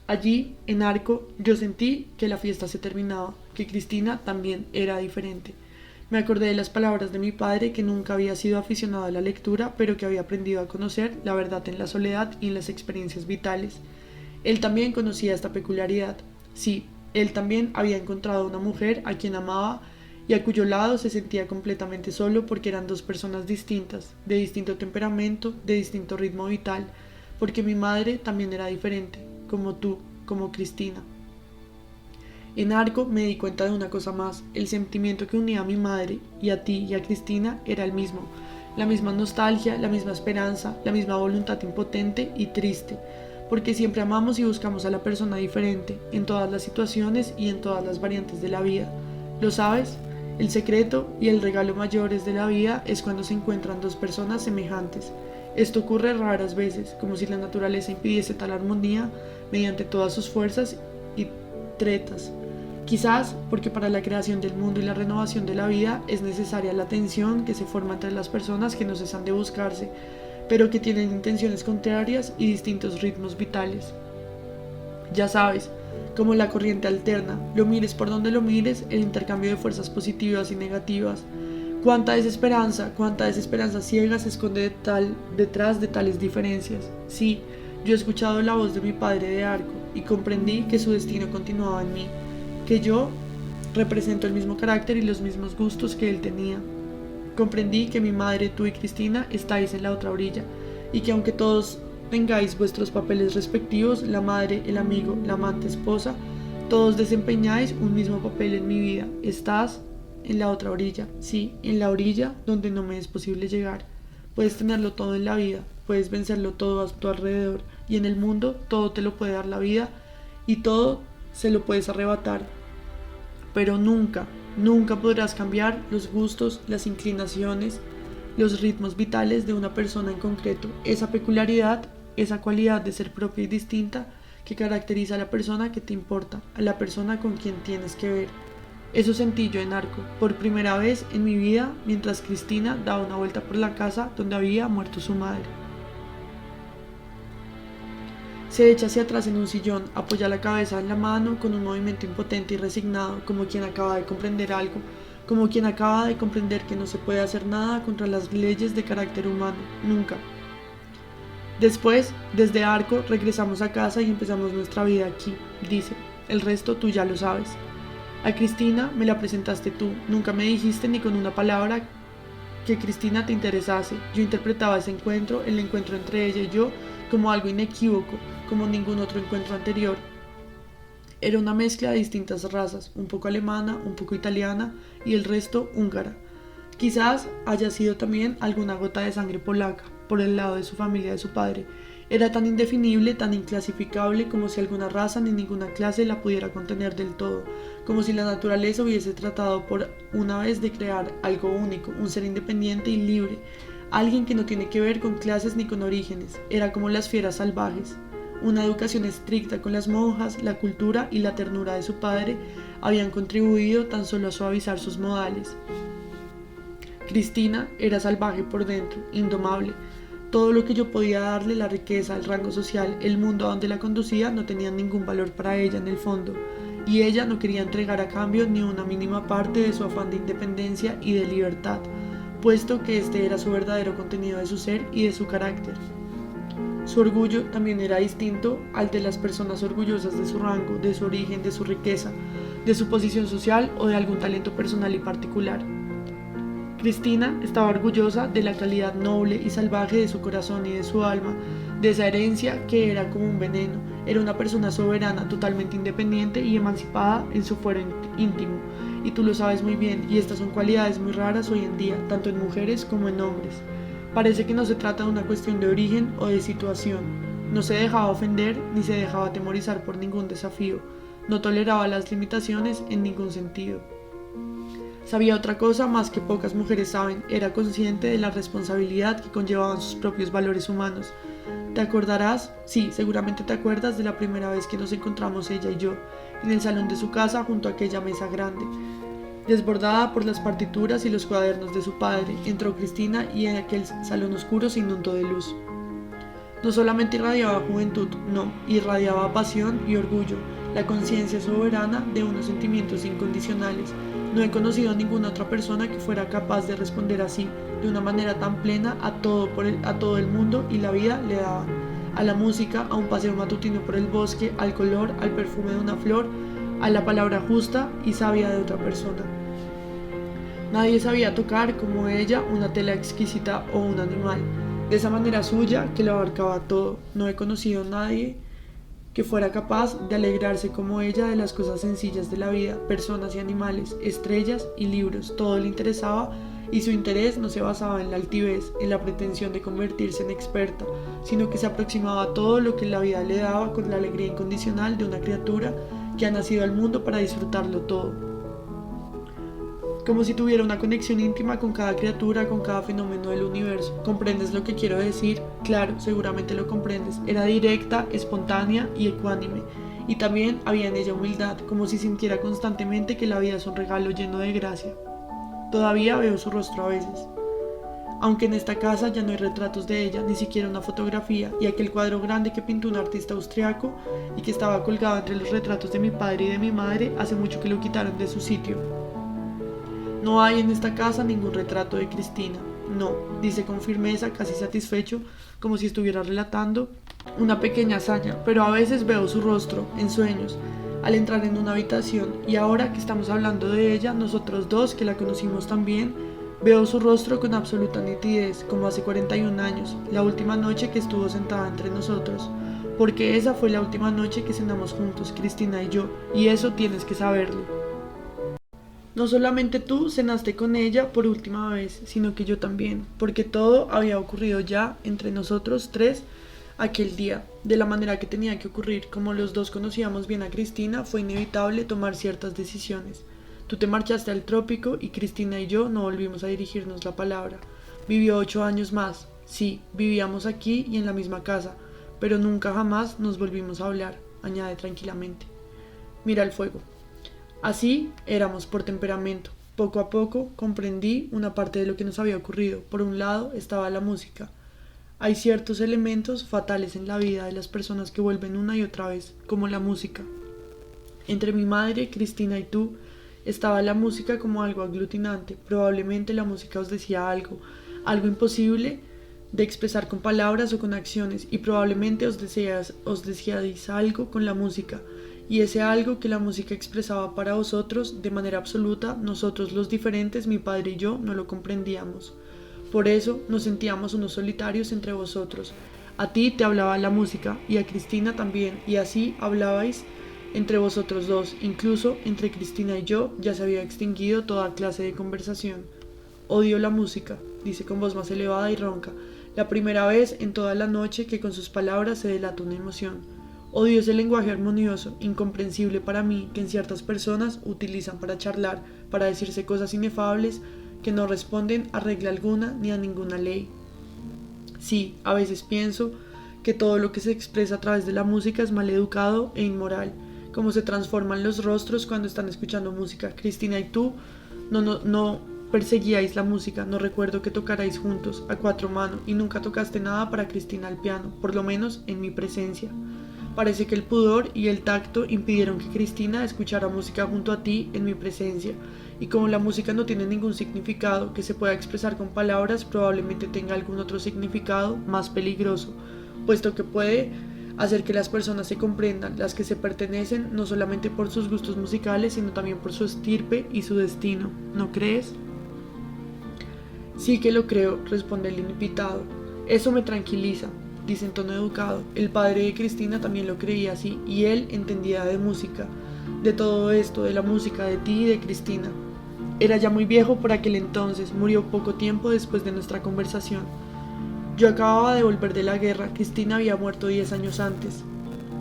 Allí, en Arco, yo sentí que la fiesta se terminaba, que Cristina también era diferente. Me acordé de las palabras de mi padre, que nunca había sido aficionado a la lectura, pero que había aprendido a conocer la verdad en la soledad y en las experiencias vitales. Él también conocía esta peculiaridad. Sí, él también había encontrado una mujer a quien amaba y a cuyo lado se sentía completamente solo porque eran dos personas distintas, de distinto temperamento, de distinto ritmo vital, porque mi madre también era diferente, como tú, como Cristina. En Arco me di cuenta de una cosa más, el sentimiento que unía a mi madre y a ti y a Cristina era el mismo, la misma nostalgia, la misma esperanza, la misma voluntad impotente y triste, porque siempre amamos y buscamos a la persona diferente, en todas las situaciones y en todas las variantes de la vida. ¿Lo sabes? El secreto y el regalo mayores de la vida es cuando se encuentran dos personas semejantes. Esto ocurre raras veces, como si la naturaleza impidiese tal armonía mediante todas sus fuerzas y tretas. Quizás porque para la creación del mundo y la renovación de la vida es necesaria la tensión que se forma entre las personas que no cesan de buscarse, pero que tienen intenciones contrarias y distintos ritmos vitales. Ya sabes, como la corriente alterna, lo mires por donde lo mires, el intercambio de fuerzas positivas y negativas. Cuánta desesperanza ciega se esconde detrás de tales diferencias. Sí, yo he escuchado la voz de mi padre de Arco y comprendí que su destino continuaba en mí, que yo represento el mismo carácter y los mismos gustos que él tenía. Comprendí que mi madre, tú y Cristina estáis en la otra orilla, y que aunque todos tengáis vuestros papeles respectivos, la madre, el amigo, la amante, esposa, todos desempeñáis un mismo papel en mi vida. Estás en la otra orilla, sí, en la orilla donde no me es posible llegar. Puedes tenerlo todo en la vida, puedes vencerlo todo a tu alrededor, y en el mundo todo te lo puede dar la vida y todo se lo puedes arrebatar. Pero nunca, nunca podrás cambiar los gustos, las inclinaciones, los ritmos vitales de una persona en concreto, esa peculiaridad, esa cualidad de ser propia y distinta que caracteriza a la persona que te importa, a la persona con quien tienes que ver. Eso sentí yo en Arco, por primera vez en mi vida, mientras Cristina daba una vuelta por la casa donde había muerto su madre. Se echa hacia atrás en un sillón, apoya la cabeza en la mano con un movimiento impotente y resignado, como quien acaba de comprender algo, como quien acaba de comprender que no se puede hacer nada contra las leyes de carácter humano, nunca. Después, desde Arco, regresamos a casa y empezamos nuestra vida aquí, dice. El resto tú ya lo sabes. A Cristina me la presentaste tú, nunca me dijiste ni con una palabra que Cristina te interesase. Yo interpretaba ese encuentro, el encuentro entre ella y yo, como algo inequívoco, como ningún otro encuentro anterior. Era una mezcla de distintas razas, un poco alemana, un poco italiana y el resto húngara. Quizás haya sido también alguna gota de sangre polaca, por el lado de su familia de su padre. Era tan indefinible, tan inclasificable, como si alguna raza ni ninguna clase la pudiera contener del todo, como si la naturaleza hubiese tratado por una vez de crear algo único, un ser independiente y libre, alguien que no tiene que ver con clases ni con orígenes. Era como las fieras salvajes. Una educación estricta con las monjas, la cultura y la ternura de su padre habían contribuido tan solo a suavizar sus modales. Cristina era salvaje por dentro, indomable. Todo lo que yo podía darle, la riqueza, el rango social, el mundo a donde la conducía, no tenían ningún valor para ella en el fondo, y ella no quería entregar a cambio ni una mínima parte de su afán de independencia y de libertad, puesto que este era su verdadero contenido de su ser y de su carácter. Su orgullo también era distinto al de las personas orgullosas de su rango, de su origen, de su riqueza, de su posición social o de algún talento personal y particular. Cristina estaba orgullosa de la calidad noble y salvaje de su corazón y de su alma, de esa herencia que era como un veneno. Era una persona soberana, totalmente independiente y emancipada en su fuero íntimo. Y tú lo sabes muy bien, y estas son cualidades muy raras hoy en día, tanto en mujeres como en hombres. Parece que no se trata de una cuestión de origen o de situación. No se dejaba ofender ni se dejaba atemorizar por ningún desafío. No toleraba las limitaciones en ningún sentido. Sabía otra cosa más que pocas mujeres saben, era consciente de la responsabilidad que conllevaban sus propios valores humanos. ¿Te acordarás? Sí, seguramente te acuerdas de la primera vez que nos encontramos ella y yo, en el salón de su casa junto a aquella mesa grande. Desbordada por las partituras y los cuadernos de su padre, entró Cristina y en aquel salón oscuro se inundó de luz. No solamente irradiaba juventud, no, irradiaba pasión y orgullo, la conciencia soberana de unos sentimientos incondicionales. No he conocido a ninguna otra persona que fuera capaz de responder así, de una manera tan plena a todo el mundo y la vida le daba. A la música, a un paseo matutino por el bosque, al color, al perfume de una flor, a la palabra justa y sabia de otra persona. Nadie sabía tocar como ella una tela exquisita o un animal, de esa manera suya que lo abarcaba todo. No he conocido a nadie que fuera capaz de alegrarse como ella de las cosas sencillas de la vida, personas y animales, estrellas y libros, todo le interesaba y su interés no se basaba en la altivez, en la pretensión de convertirse en experta, sino que se aproximaba a todo lo que la vida le daba con la alegría incondicional de una criatura que ha nacido al mundo para disfrutarlo todo. Como si tuviera una conexión íntima con cada criatura, con cada fenómeno del universo. ¿Comprendes lo que quiero decir? Claro, seguramente lo comprendes. Era directa, espontánea y ecuánime. Y también había en ella humildad, como si sintiera constantemente que la vida es un regalo lleno de gracia. Todavía veo su rostro a veces. Aunque en esta casa ya no hay retratos de ella, ni siquiera una fotografía, y aquel cuadro grande que pintó un artista austriaco y que estaba colgado entre los retratos de mi padre y de mi madre, hace mucho que lo quitaron de su sitio. No hay en esta casa ningún retrato de Cristina. No, dice con firmeza, casi satisfecho, como si estuviera relatando una pequeña hazaña, pero a veces veo su rostro, en sueños, al entrar en una habitación, y ahora que estamos hablando de ella, nosotros dos, que la conocimos tan bien, Veo su rostro con absoluta nitidez, como hace 41 años, la última noche que estuvo sentada entre nosotros, porque esa fue la última noche que cenamos juntos, Cristina y yo, y eso tienes que saberlo. No solamente tú cenaste con ella por última vez, sino que yo también, porque todo había ocurrido ya entre nosotros tres aquel día, de la manera que tenía que ocurrir. Como los dos conocíamos bien a Cristina, fue inevitable tomar ciertas decisiones. Tú te marchaste al trópico y Cristina y yo no volvimos a dirigirnos la palabra. Vivió 8 años más. Sí, vivíamos aquí y en la misma casa, pero nunca jamás nos volvimos a hablar, añade tranquilamente. Mira el fuego. Así éramos por temperamento. Poco a poco comprendí una parte de lo que nos había ocurrido. Por un lado estaba la música. Hay ciertos elementos fatales en la vida de las personas que vuelven una y otra vez, como la música. Entre mi madre, Cristina y tú, estaba la música como algo aglutinante. Probablemente la música os decía algo imposible de expresar con palabras o con acciones, y probablemente os decíais algo con la música, y ese algo que la música expresaba para vosotros de manera absoluta, nosotros los diferentes, mi padre y yo, no lo comprendíamos. Por eso nos sentíamos unos solitarios entre vosotros. A ti te hablaba la música y a Cristina también, y así hablabais entre vosotros dos. Incluso entre Cristina y yo ya se había extinguido toda clase de conversación. Odio la música, dice con voz más elevada y ronca, la primera vez en toda la noche que con sus palabras se delata una emoción. Odio ese lenguaje armonioso, incomprensible para mí, que en ciertas personas utilizan para charlar, para decirse cosas inefables que no responden a regla alguna ni a ninguna ley. Sí, a veces pienso que todo lo que se expresa a través de la música es maleducado e inmoral, como se transforman los rostros cuando están escuchando música. Cristina y tú no perseguíais la música, no recuerdo que tocarais juntos, a cuatro manos, y nunca tocaste nada para Cristina al piano, por lo menos en mi presencia. Parece que el pudor y el tacto impidieron que Cristina escuchara música junto a ti en mi presencia, y como la música no tiene ningún significado que se pueda expresar con palabras, probablemente tenga algún otro significado más peligroso, puesto que puede hacer que las personas se comprendan, las que se pertenecen no solamente por sus gustos musicales, sino también por su estirpe y su destino. ¿No crees? Sí que lo creo, responde el invitado. Eso me tranquiliza, dice en tono educado. El padre de Cristina también lo creía así, y él entendía de música, de todo esto, de la música, de ti y de Cristina. Era ya muy viejo por aquel entonces, murió poco tiempo después de nuestra conversación. Yo acababa de volver de la guerra, Cristina había muerto 10 años antes.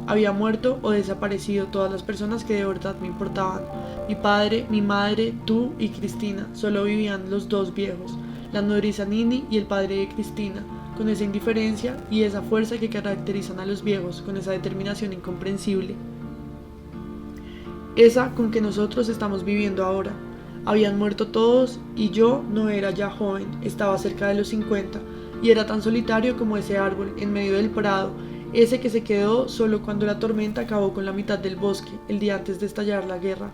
Había muerto o desaparecido todas las personas que de verdad me importaban. Mi padre, mi madre, tú y Cristina. Solo vivían los dos viejos, la nodriza Nini y el padre de Cristina, con esa indiferencia y esa fuerza que caracterizan a los viejos, con esa determinación incomprensible. Esa con que nosotros estamos viviendo ahora. Habían muerto todos y yo no era ya joven, estaba cerca de los 50 y era tan solitario como ese árbol en medio del prado, ese que se quedó solo cuando la tormenta acabó con la mitad del bosque el día antes de estallar la guerra.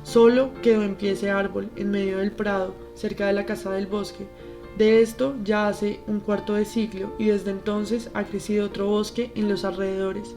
Solo quedó en pie ese árbol en medio del prado, cerca de la casa del bosque. De esto ya hace un cuarto de siglo y desde entonces ha crecido otro bosque en los alrededores.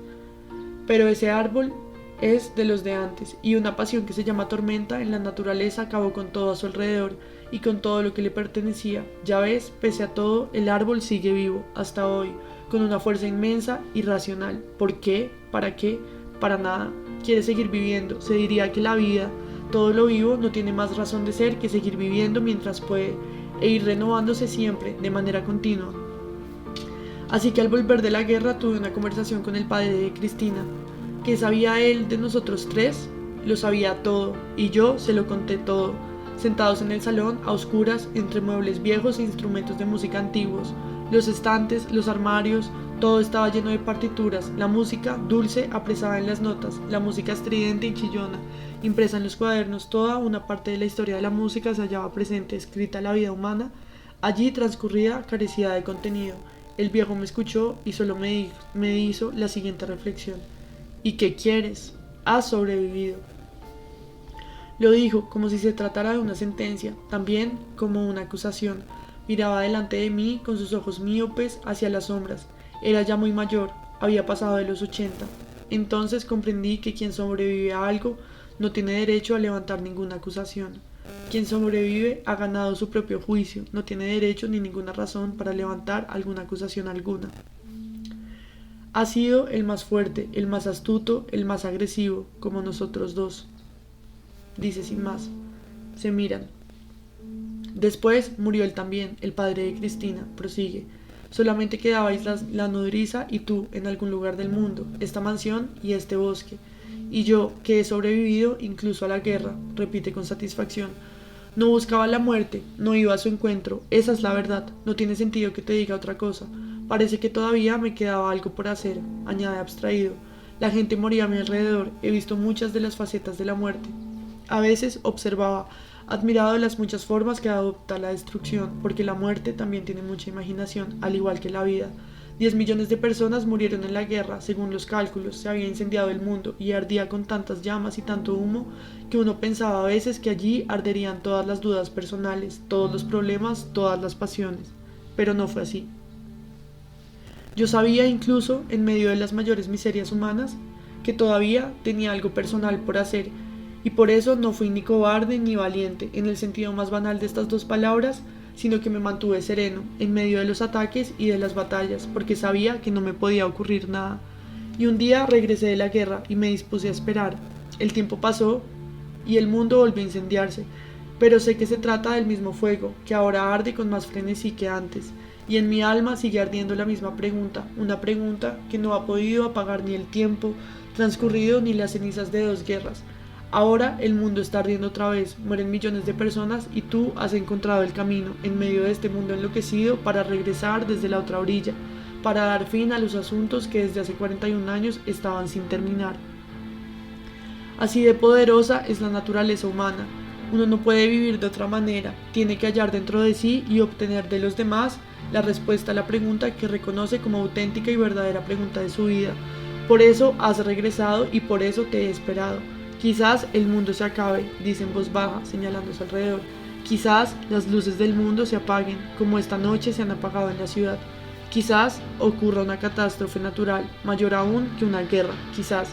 Pero ese árbol es de los de antes, y una pasión que se llama tormenta en la naturaleza acabó con todo a su alrededor y con todo lo que le pertenecía. Ya ves, pese a todo, el árbol sigue vivo, hasta hoy, con una fuerza inmensa, irracional. ¿Por qué? ¿Para qué? Para nada. Quiere seguir viviendo. Se diría que la vida, todo lo vivo, no tiene más razón de ser que seguir viviendo mientras puede, e ir renovándose siempre, de manera continua. Así que al volver de la guerra tuve una conversación con el padre de Cristina. ¿Qué sabía él de nosotros tres? Lo sabía todo, y yo se lo conté todo, sentados en el salón, a oscuras, entre muebles viejos e instrumentos de música antiguos, los estantes, los armarios, todo estaba lleno de partituras, la música dulce apresada en las notas, la música estridente y chillona, impresa en los cuadernos. Toda una parte de la historia de la música se hallaba presente, escrita en la vida humana, allí transcurrida, carecida de contenido. El viejo me escuchó y solo me hizo la siguiente reflexión. ¿Y qué quieres? Has sobrevivido. Lo dijo como si se tratara de una sentencia, también como una acusación. Miraba delante de mí con sus ojos míopes hacia las sombras. Era ya muy mayor, había pasado de los 80. Entonces comprendí que quien sobrevive a algo no tiene derecho a levantar ninguna acusación. Quien sobrevive ha ganado su propio juicio, no tiene derecho ni ninguna razón para levantar alguna acusación alguna. Ha sido el más fuerte, el más astuto, el más agresivo, como nosotros dos. Dice sin más. Se miran. Después murió él también, el padre de Cristina, prosigue. Solamente quedabais la nodriza y tú en algún lugar del mundo, esta mansión y este bosque. Y yo, que he sobrevivido incluso a la guerra, repite con satisfacción. No buscaba la muerte, no iba a su encuentro, esa es la verdad, no tiene sentido que te diga otra cosa. Parece que todavía me quedaba algo por hacer, añade abstraído. La gente moría a mi alrededor, he visto muchas de las facetas de la muerte. A veces observaba, admirado las muchas formas que adopta la destrucción, porque la muerte también tiene mucha imaginación, al igual que la vida. 10 millones de personas murieron en la guerra, según los cálculos, se había incendiado el mundo y ardía con tantas llamas y tanto humo que uno pensaba a veces que allí arderían todas las dudas personales, todos los problemas, todas las pasiones. Pero no fue así. Yo sabía incluso, en medio de las mayores miserias humanas, que todavía tenía algo personal por hacer, y por eso no fui ni cobarde ni valiente, en el sentido más banal de estas dos palabras, sino que me mantuve sereno, en medio de los ataques y de las batallas, porque sabía que no me podía ocurrir nada. Y un día regresé de la guerra y me dispuse a esperar. El tiempo pasó y el mundo volvió a incendiarse, pero sé que se trata del mismo fuego, que ahora arde con más frenesí que antes, y en mi alma sigue ardiendo la misma pregunta, una pregunta que no ha podido apagar ni el tiempo transcurrido ni las cenizas de 2 guerras. Ahora el mundo está ardiendo otra vez, mueren millones de personas y tú has encontrado el camino en medio de este mundo enloquecido para regresar desde la otra orilla, para dar fin a los asuntos que desde hace 41 años estaban sin terminar. Así de poderosa es la naturaleza humana. Uno no puede vivir de otra manera, tiene que hallar dentro de sí y obtener de los demás la respuesta a la pregunta que reconoce como auténtica y verdadera pregunta de su vida. Por eso has regresado y por eso te he esperado. Quizás el mundo se acabe, dice en voz baja, señalando a su alrededor. Quizás las luces del mundo se apaguen, como esta noche se han apagado en la ciudad. Quizás ocurra una catástrofe natural, mayor aún que una guerra, quizás.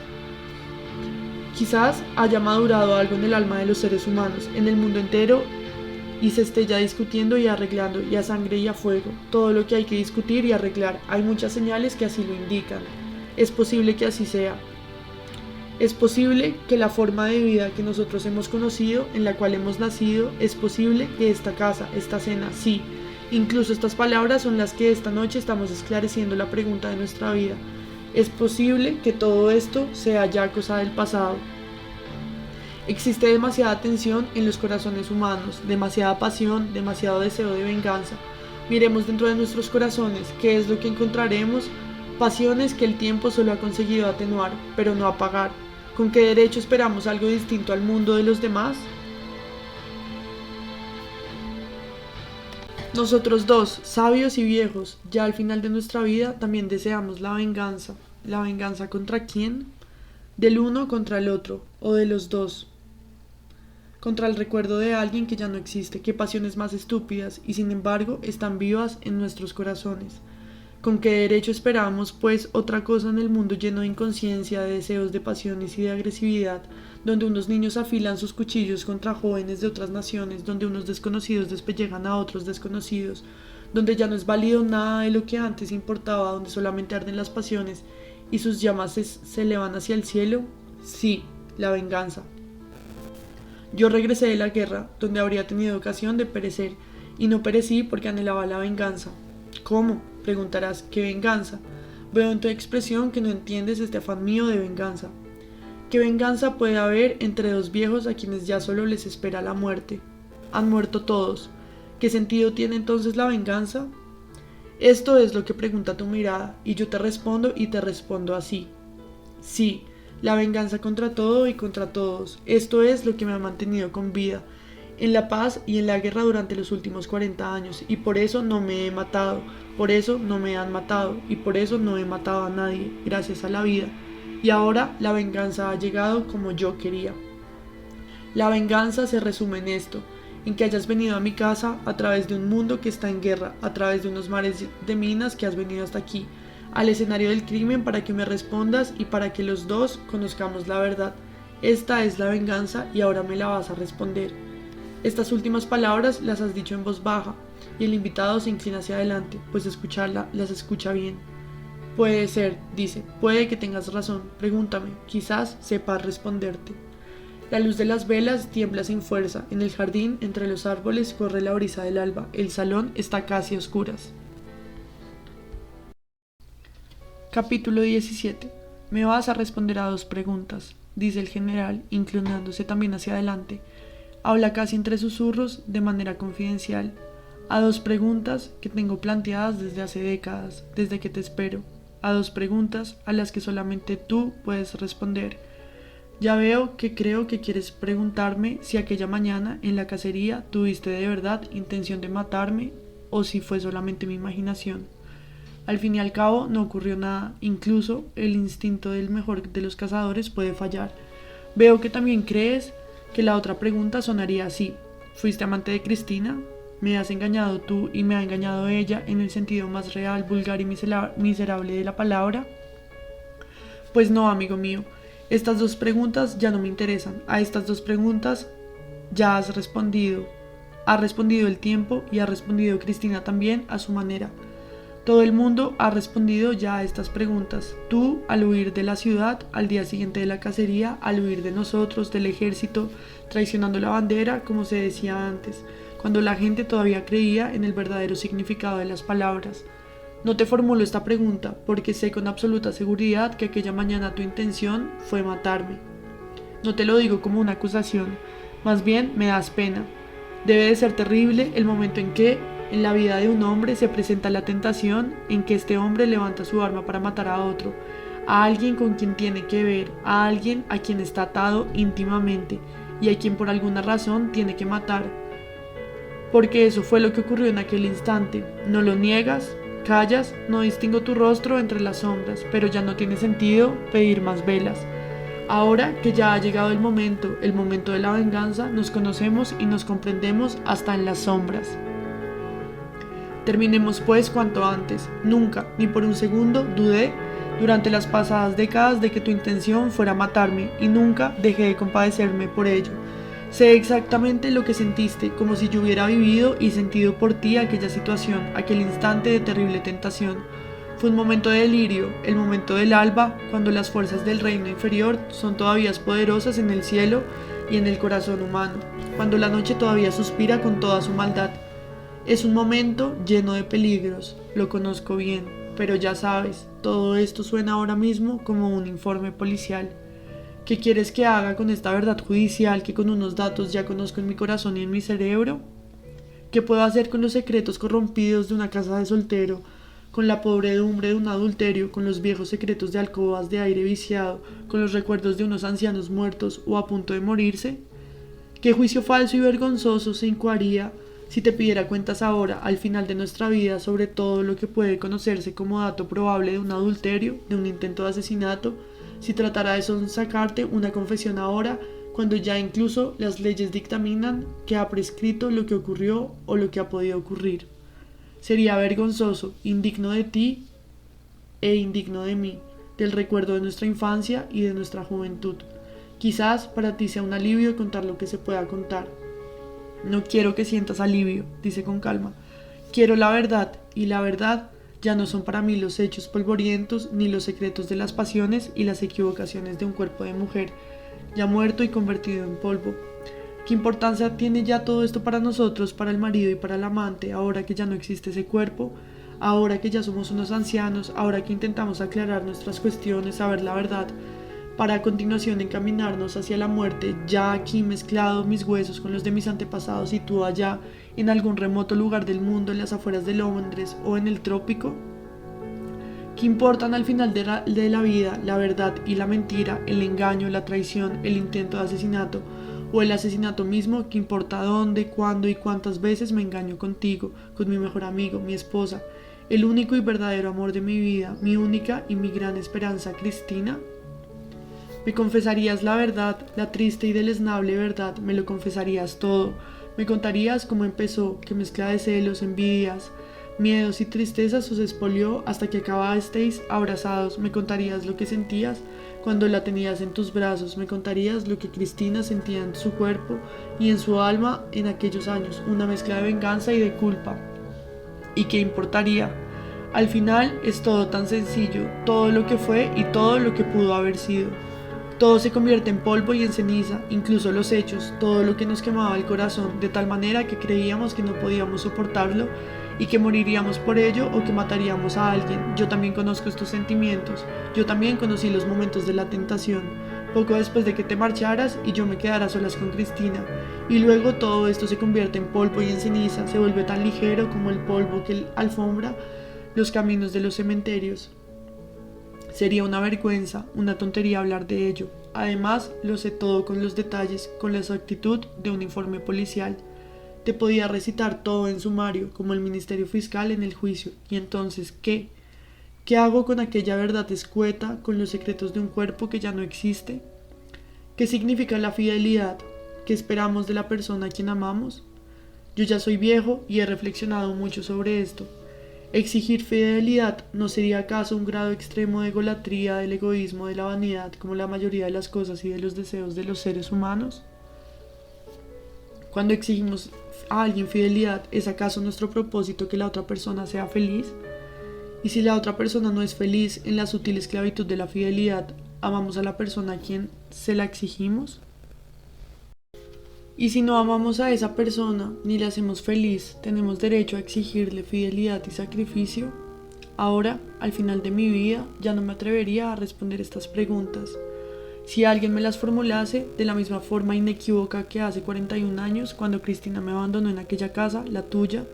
Quizás haya madurado algo en el alma de los seres humanos, en el mundo entero, y se esté ya discutiendo y arreglando, y a sangre y a fuego, todo lo que hay que discutir y arreglar. Hay muchas señales que así lo indican. Es posible que así sea. Es posible que la forma de vida que nosotros hemos conocido, en la cual hemos nacido, es posible que esta casa, esta cena, sí. Incluso estas palabras son las que esta noche estamos esclareciendo la pregunta de nuestra vida. Es posible que todo esto sea ya cosa del pasado. Existe demasiada tensión en los corazones humanos, demasiada pasión, demasiado deseo de venganza. Miremos dentro de nuestros corazones, ¿qué es lo que encontraremos? Pasiones que el tiempo solo ha conseguido atenuar, pero no apagar. ¿Con qué derecho esperamos algo distinto al mundo de los demás? Nosotros dos, sabios y viejos, ya al final de nuestra vida también deseamos la venganza. ¿La venganza contra quién? Del uno contra el otro, o de los dos. Contra el recuerdo de alguien que ya no existe, qué pasiones más estúpidas y sin embargo están vivas en nuestros corazones. ¿Con qué derecho esperamos, pues, otra cosa en el mundo lleno de inconsciencia, de deseos, de pasiones y de agresividad, donde unos niños afilan sus cuchillos contra jóvenes de otras naciones, donde unos desconocidos despellejan a otros desconocidos, donde ya no es válido nada de lo que antes importaba, donde solamente arden las pasiones y sus llamas se elevan hacia el cielo? Sí, la venganza. Yo regresé de la guerra, donde habría tenido ocasión de perecer, y no perecí porque anhelaba la venganza. ¿Cómo? Preguntarás, ¿qué venganza? Veo en tu expresión que no entiendes este afán mío de venganza. ¿Qué venganza puede haber entre dos viejos a quienes ya solo les espera la muerte? Han muerto todos. ¿Qué sentido tiene entonces la venganza? Esto es lo que pregunta tu mirada, y yo te respondo y te respondo así. Sí, la venganza contra todo y contra todos. Esto es lo que me ha mantenido con vida, en la paz y en la guerra durante los últimos 40 años, y por eso no me he matado, por eso no me han matado, y por eso no he matado a nadie, gracias a la vida. Y ahora la venganza ha llegado como yo quería. La venganza se resume en esto, en que hayas venido a mi casa a través de un mundo que está en guerra, a través de unos mares de minas que has venido hasta aquí, al escenario del crimen para que me respondas y para que los dos conozcamos la verdad. Esta es la venganza y ahora me la vas a responder. Estas últimas palabras las has dicho en voz baja, y el invitado se inclina hacia adelante, pues escucharla las escucha bien. Puede ser, dice, puede que tengas razón, pregúntame, quizás sepa responderte. La luz de las velas tiembla sin fuerza, en el jardín, entre los árboles, corre la brisa del alba, el salón está casi a oscuras. Capítulo 17. Me vas a responder a 2 preguntas, dice el general, inclinándose también hacia adelante. Habla casi entre susurros, de manera confidencial. A 2 preguntas que tengo planteadas desde hace décadas, desde que te espero. A 2 preguntas a las que solamente tú puedes responder. Ya veo que creo que quieres preguntarme si aquella mañana en la cacería tuviste de verdad intención de matarme o si fue solamente mi imaginación. Al fin y al cabo no ocurrió nada, incluso el instinto del mejor de los cazadores puede fallar. Veo que también crees que la otra pregunta sonaría así. ¿Fuiste amante de Cristina? ¿Me has engañado tú y me ha engañado ella en el sentido más real, vulgar y miserable de la palabra? Pues no, amigo mío. Estas 2 preguntas ya no me interesan. A estas 2 preguntas ya has respondido. Ha respondido el tiempo y ha respondido Cristina también a su manera. Todo el mundo ha respondido ya a estas preguntas. Tú, al huir de la ciudad, al día siguiente de la cacería, al huir de nosotros, del ejército, traicionando la bandera, como se decía antes, cuando la gente todavía creía en el verdadero significado de las palabras. No te formulo esta pregunta porque sé con absoluta seguridad que aquella mañana tu intención fue matarme. No te lo digo como una acusación, más bien me das pena. Debe de ser terrible el momento en que en la vida de un hombre se presenta la tentación en que este hombre levanta su arma para matar a otro, a alguien con quien tiene que ver, a alguien a quien está atado íntimamente y a quien por alguna razón tiene que matar. Porque eso fue lo que ocurrió en aquel instante. ¿No lo niegas? Callas, no distingo tu rostro entre las sombras, pero ya no tiene sentido pedir más velas. Ahora que ya ha llegado el momento de la venganza, nos conocemos y nos comprendemos hasta en las sombras. Terminemos pues cuanto antes. Nunca, ni por un segundo, dudé durante las pasadas décadas de que tu intención fuera matarme y nunca dejé de compadecerme por ello. Sé exactamente lo que sentiste, como si yo hubiera vivido y sentido por ti aquella situación, aquel instante de terrible tentación. Fue un momento de delirio, el momento del alba, cuando las fuerzas del reino inferior son todavía poderosas en el cielo y en el corazón humano, cuando la noche todavía suspira con toda su maldad. Es un momento lleno de peligros, lo conozco bien, pero ya sabes, todo esto suena ahora mismo como un informe policial. ¿Qué quieres que haga con esta verdad judicial que con unos datos ya conozco en mi corazón y en mi cerebro? ¿Qué puedo hacer con los secretos corrompidos de una casa de soltero, con la podredumbre de un adulterio, con los viejos secretos de alcobas de aire viciado, con los recuerdos de unos ancianos muertos o a punto de morirse? ¿Qué juicio falso y vergonzoso se incoaría si te pidiera cuentas ahora, al final de nuestra vida, sobre todo lo que puede conocerse como dato probable de un adulterio, de un intento de asesinato, si tratara de sacarte una confesión ahora, cuando ya incluso las leyes dictaminan que ha prescrito lo que ocurrió o lo que ha podido ocurrir? Sería vergonzoso, indigno de ti e indigno de mí, del recuerdo de nuestra infancia y de nuestra juventud. Quizás para ti sea un alivio contar lo que se pueda contar. No quiero que sientas alivio, dice con calma. Quiero la verdad, y la verdad ya no son para mí los hechos polvorientos ni los secretos de las pasiones y las equivocaciones de un cuerpo de mujer, ya muerto y convertido en polvo. ¿Qué importancia tiene ya todo esto para nosotros, para el marido y para el amante, ahora que ya no existe ese cuerpo? Ahora que ya somos unos ancianos, ahora que intentamos aclarar nuestras cuestiones, saber la verdad, para a continuación encaminarnos hacia la muerte, ya aquí mezclado mis huesos con los de mis antepasados y tú allá, en algún remoto lugar del mundo, en las afueras de Londres o en el trópico? ¿Qué importan al final de la vida la verdad y la mentira, el engaño, la traición, el intento de asesinato o el asesinato mismo? ¿Qué importa dónde, cuándo y cuántas veces me engaño contigo, con mi mejor amigo, mi esposa, el único y verdadero amor de mi vida, mi única y mi gran esperanza, Cristina? ¿Me confesarías la verdad, la triste y deleznable verdad? ¿Me lo confesarías todo? ¿Me contarías cómo empezó, qué mezcla de celos, envidias, Miedos y tristezas os expolió hasta que acabasteis abrazados. Me contarías lo que sentías cuando la tenías en tus brazos. Me contarías lo que Cristina sentía en su cuerpo y en su alma en aquellos años. Una mezcla de venganza y de culpa. ¿Y qué importaría? Al final es todo tan sencillo. Todo lo que fue y todo lo que pudo haber sido. Todo se convierte en polvo y en ceniza, incluso los hechos, todo lo que nos quemaba el corazón, de tal manera que creíamos que no podíamos soportarlo y que moriríamos por ello o que mataríamos a alguien. Yo también conozco estos sentimientos, yo también conocí los momentos de la tentación, poco después de que te marcharas y yo me quedara a solas con Cristina, y luego todo esto se convierte en polvo y en ceniza, se vuelve tan ligero como el polvo que alfombra los caminos de los cementerios. Sería una vergüenza, una tontería hablar de ello. Además, lo sé todo con los detalles, con la exactitud de un informe policial. Te podía recitar todo en sumario, como el Ministerio Fiscal en el juicio. ¿Y entonces qué? ¿Qué hago con aquella verdad escueta, con los secretos de un cuerpo que ya no existe? ¿Qué significa la fidelidad? ¿Qué esperamos de la persona a quien amamos? Yo ya soy viejo y he reflexionado mucho sobre esto. ¿Exigir fidelidad no sería acaso un grado extremo de egolatría, del egoísmo, de la vanidad, como la mayoría de las cosas y de los deseos de los seres humanos? Cuando exigimos a alguien fidelidad, ¿es acaso nuestro propósito que la otra persona sea feliz? Y si la otra persona no es feliz en la sutil esclavitud de la fidelidad, ¿amamos a la persona a quien se la exigimos? Y si no amamos a esa persona ni la hacemos feliz, ¿tenemos derecho a exigirle fidelidad y sacrificio? Ahora, al final de mi vida, ya no me atrevería a responder estas preguntas. Si alguien me las formulase de la misma forma inequívoca que hace 41 años, cuando Cristina me abandonó en aquella casa, la tuya,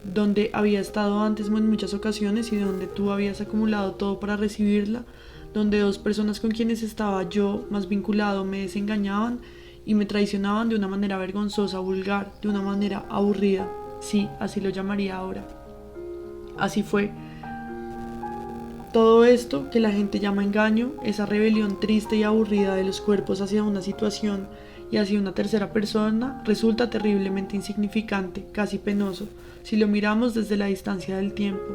donde había estado antes en muchas ocasiones y donde tú habías acumulado todo para recibirla, donde dos personas con quienes estaba yo más vinculado me desengañaban y me traicionaban de una manera vergonzosa, vulgar, de una manera aburrida. Sí, así lo llamaría ahora. Así fue. Todo esto que la gente llama engaño, esa rebelión triste y aburrida de los cuerpos hacia una situación y hacia una tercera persona, resulta terriblemente insignificante, casi penoso, si lo miramos desde la distancia del tiempo,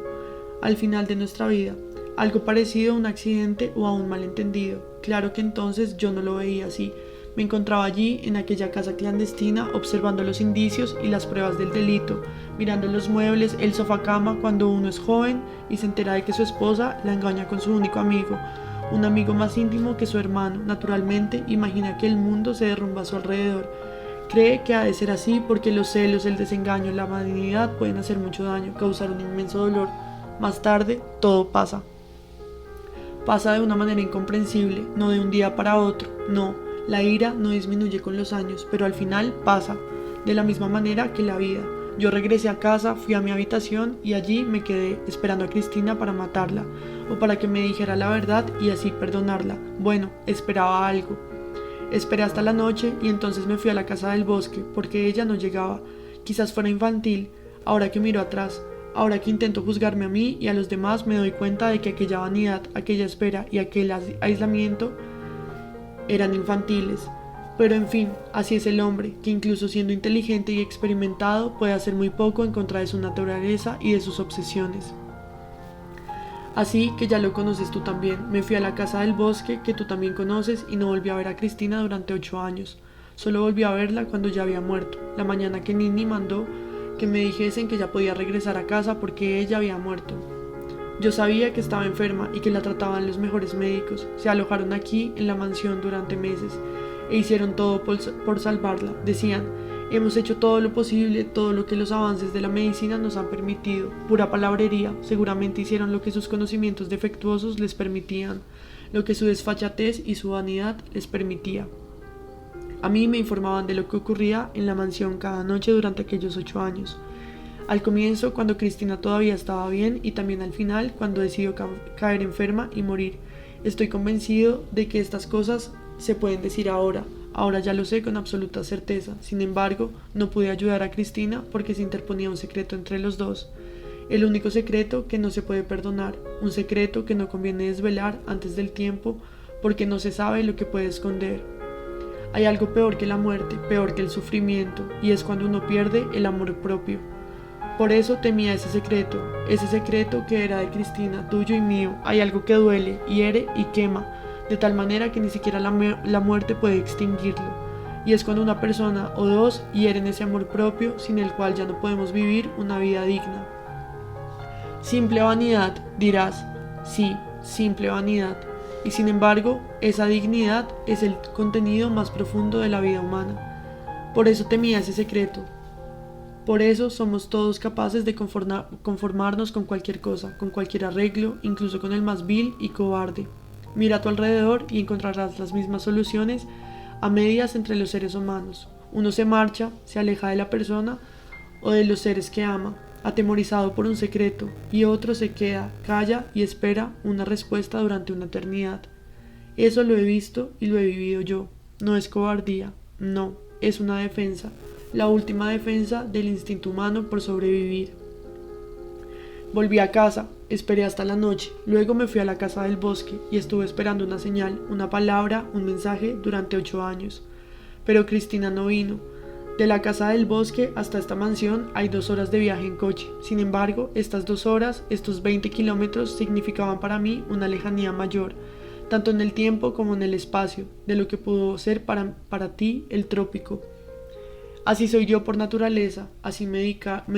al final de nuestra vida, algo parecido a un accidente o a un malentendido. Claro que entonces yo no lo veía así. Me encontraba allí, en aquella casa clandestina, observando los indicios y las pruebas del delito, mirando los muebles, el sofá-cama, cuando uno es joven y se entera de que su esposa la engaña con su único amigo, un amigo más íntimo que su hermano. Naturalmente, imagina que el mundo se derrumba a su alrededor. Cree que ha de ser así porque los celos, el desengaño, la vanidad pueden hacer mucho daño, causar un inmenso dolor. Más tarde, todo pasa. Pasa de una manera incomprensible, no de un día para otro, no. La ira no disminuye con los años, pero al final pasa, de la misma manera que la vida. Yo regresé a casa, fui a mi habitación y allí me quedé esperando a Cristina para matarla, o para que me dijera la verdad y así perdonarla. Bueno, esperaba algo. Esperé hasta la noche y entonces me fui a la casa del bosque, porque ella no llegaba. Quizás fuera infantil, ahora que miro atrás. Ahora que intento juzgarme a mí y a los demás, me doy cuenta de que aquella vanidad, aquella espera y aquel aislamiento eran infantiles. Pero en fin, así es el hombre, que incluso siendo inteligente y experimentado puede hacer muy poco en contra de su naturaleza y de sus obsesiones. Así que ya lo conoces tú también. Me fui a la casa del bosque, que tú también conoces, y no volví a ver a Cristina durante 8 años. Solo volví a verla cuando ya había muerto, la mañana que Nini mandó que me dijesen que ya podía regresar a casa porque ella había muerto. Yo sabía que estaba enferma y que la trataban los mejores médicos. Se alojaron aquí, en la mansión, durante meses, e hicieron todo por salvarla. Decían, hemos hecho todo lo posible, todo lo que los avances de la medicina nos han permitido. Pura palabrería. Seguramente hicieron lo que sus conocimientos defectuosos les permitían, lo que su desfachatez y su vanidad les permitía. A mí me informaban de lo que ocurría en la mansión cada noche durante aquellos 8 años. Al comienzo, cuando Cristina todavía estaba bien, y también al final, cuando decidió caer enferma y morir. Estoy convencido de que estas cosas se pueden decir ahora. Ahora ya lo sé con absoluta certeza. Sin embargo, no pude ayudar a Cristina porque se interponía un secreto entre los dos. El único secreto que no se puede perdonar. Un secreto que no conviene desvelar antes del tiempo porque no se sabe lo que puede esconder. Hay algo peor que la muerte, peor que el sufrimiento, y es cuando uno pierde el amor propio. Por eso temía ese secreto que era de Cristina, tuyo y mío. Hay algo que duele, hiere y quema, de tal manera que ni siquiera la muerte puede extinguirlo. Y es cuando una persona o dos hieren ese amor propio, sin el cual ya no podemos vivir una vida digna. Simple vanidad, dirás. Sí, simple vanidad. Y sin embargo, esa dignidad es el contenido más profundo de la vida humana. Por eso temía ese secreto. Por eso somos todos capaces de conformarnos con cualquier cosa, con cualquier arreglo, incluso con el más vil y cobarde. Mira a tu alrededor y encontrarás las mismas soluciones a medias entre los seres humanos. Uno se marcha, se aleja de la persona o de los seres que ama, atemorizado por un secreto, y otro se queda, calla y espera una respuesta durante una eternidad. Eso lo he visto y lo he vivido yo. No es cobardía, no, es una defensa, la última defensa del instinto humano por sobrevivir. Volví a casa, esperé hasta la noche, luego me fui a la casa del bosque y estuve esperando una señal, una palabra, un mensaje durante 8 años. Pero Cristina no vino. De la casa del bosque hasta esta mansión hay 2 horas de viaje en coche. Sin embargo, estas 2 horas, estos 20 kilómetros, significaban para mí una lejanía mayor, tanto en el tiempo como en el espacio, de lo que pudo ser para ti el trópico. Así soy yo por naturaleza, así me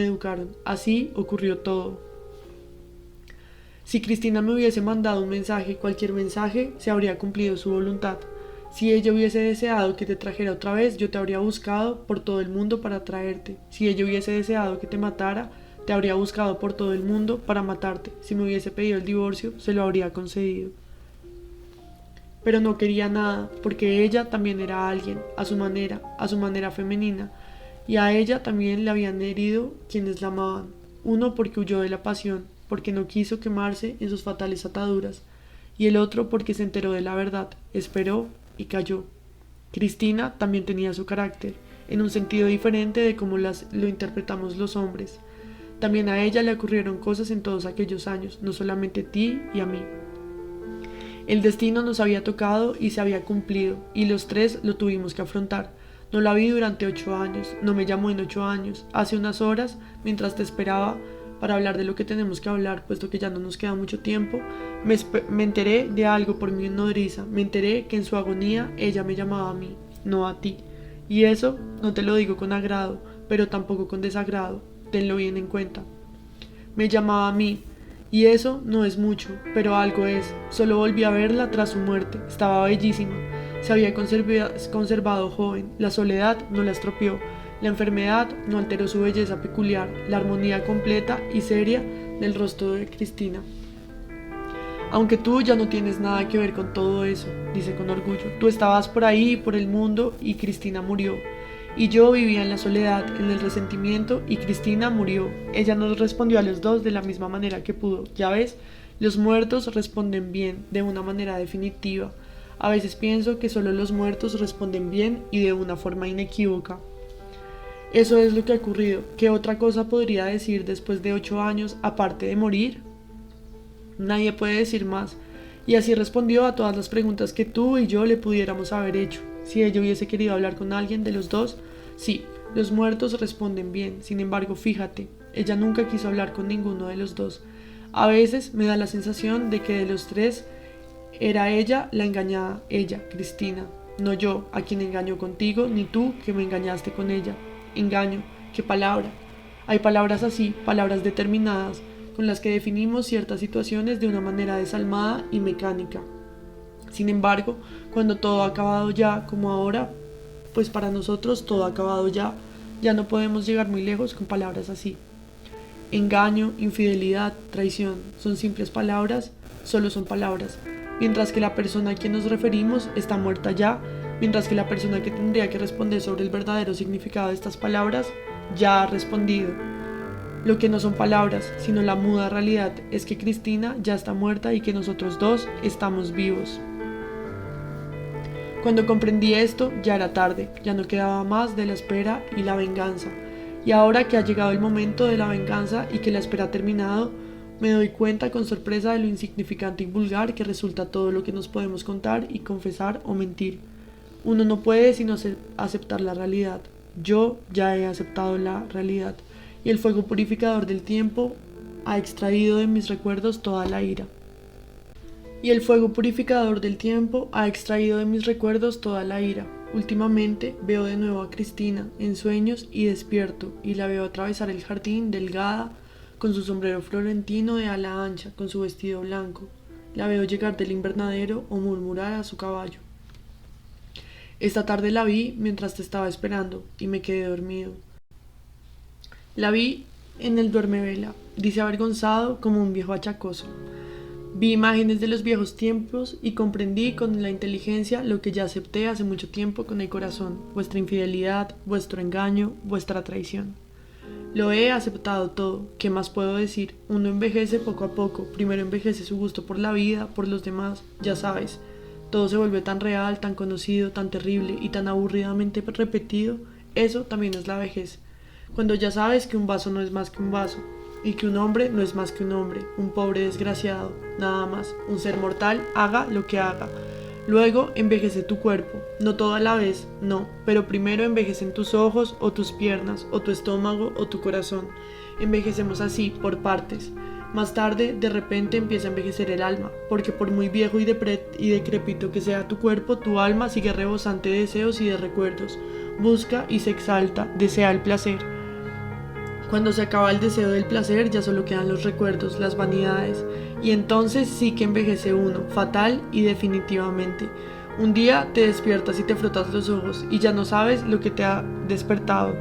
educaron, así ocurrió todo. Si Cristina me hubiese mandado un mensaje, cualquier mensaje, se habría cumplido su voluntad. Si ella hubiese deseado que te trajera otra vez, yo te habría buscado por todo el mundo para traerte. Si ella hubiese deseado que te matara, te habría buscado por todo el mundo para matarte. Si me hubiese pedido el divorcio, se lo habría concedido. Pero no quería nada, porque ella también era alguien, a su manera femenina, y a ella también le habían herido quienes la amaban. Uno porque huyó de la pasión, porque no quiso quemarse en sus fatales ataduras, y el otro porque se enteró de la verdad, esperó y cayó. Cristina también tenía su carácter, en un sentido diferente de cómo lo interpretamos los hombres. También a ella le ocurrieron cosas en todos aquellos años, no solamente a ti y a mí. El destino nos había tocado y se había cumplido, y los 3 lo tuvimos que afrontar. No la vi durante 8 años, no me llamó en 8 años. Hace unas horas, mientras te esperaba para hablar de lo que tenemos que hablar, puesto que ya no nos queda mucho tiempo, me enteré de algo por mi nodriza. Me enteré que en su agonía ella me llamaba a mí, no a ti. Y eso no te lo digo con agrado, pero tampoco con desagrado. Tenlo bien en cuenta. Me llamaba a mí. Y eso no es mucho, pero algo es. Solo volví a verla tras su muerte. Estaba bellísima. Se había conservado joven. La soledad no la estropeó. La enfermedad no alteró su belleza peculiar. La armonía completa y seria del rostro de Cristina. Aunque tú ya no tienes nada que ver con todo eso, dice con orgullo. Tú estabas por ahí, por el mundo, y Cristina murió. Y yo vivía en la soledad, en el resentimiento, y Cristina murió. Ella nos respondió a los 2 de la misma manera que pudo. Ya ves, los muertos responden bien, de una manera definitiva. A veces pienso que solo los muertos responden bien y de una forma inequívoca. Eso es lo que ha ocurrido. ¿Qué otra cosa podría decir después de 8 años, aparte de morir? Nadie puede decir más. Y así respondió a todas las preguntas que tú y yo le pudiéramos haber hecho. Si ella hubiese querido hablar con alguien de los 2, sí, los muertos responden bien. Sin embargo, fíjate, ella nunca quiso hablar con ninguno de los 2. A veces me da la sensación de que de los 3 era ella la engañada, ella, Cristina, no yo, a quien engañó contigo, ni tú que me engañaste con ella. Engaño, qué palabra. Hay palabras así, palabras determinadas, con las que definimos ciertas situaciones de una manera desalmada y mecánica. Sin embargo, cuando todo ha acabado ya, como ahora, pues para nosotros todo ha acabado ya, ya no podemos llegar muy lejos con palabras así. Engaño, infidelidad, traición, son simples palabras, solo son palabras, mientras que la persona a quien nos referimos está muerta ya, mientras que la persona que tendría que responder sobre el verdadero significado de estas palabras ya ha respondido. Lo que no son palabras, sino la muda realidad es que Cristina ya está muerta y que nosotros 2 estamos vivos. Cuando comprendí esto, ya era tarde, ya no quedaba más de la espera y la venganza. Y ahora que ha llegado el momento de la venganza y que la espera ha terminado, me doy cuenta con sorpresa de lo insignificante y vulgar que resulta todo lo que nos podemos contar y confesar o mentir. Uno no puede sino aceptar la realidad. Yo ya he aceptado la realidad. y el fuego purificador del tiempo ha extraído de mis recuerdos toda la ira. Y el fuego purificador del tiempo ha extraído de mis recuerdos toda la ira. Últimamente veo de nuevo a Cristina en sueños y despierto, y la veo atravesar el jardín delgada, con su sombrero florentino de ala ancha, con su vestido blanco. La veo llegar del invernadero o murmurar a su caballo. Esta tarde la vi mientras te estaba esperando y me quedé dormido. La vi en el duermevela, dice avergonzado como un viejo achacoso. Vi imágenes de los viejos tiempos y comprendí con la inteligencia lo que ya acepté hace mucho tiempo con el corazón, vuestra infidelidad, vuestro engaño, vuestra traición. Lo he aceptado todo, ¿qué más puedo decir? Uno envejece poco a poco, primero envejece su gusto por la vida, por los demás, ya sabes. Todo se vuelve tan real, tan conocido, tan terrible y tan aburridamente repetido. Eso también es la vejez. Cuando ya sabes que un vaso no es más que un vaso, y que un hombre no es más que un hombre, un pobre desgraciado, nada más, un ser mortal, haga lo que haga. Luego envejece tu cuerpo, no todo a la vez, no, pero primero envejecen tus ojos o tus piernas, o tu estómago o tu corazón. Envejecemos así, por partes. Más tarde, de repente empieza a envejecer el alma, porque por muy viejo y decrépito que sea tu cuerpo, tu alma sigue rebosante de deseos y de recuerdos. Busca y se exalta, desea el placer. Cuando se acaba el deseo del placer, ya solo quedan los recuerdos, las vanidades, y entonces sí que envejece uno, fatal y definitivamente. Un día te despiertas y te frotas los ojos, y ya no sabes lo que te ha despertado.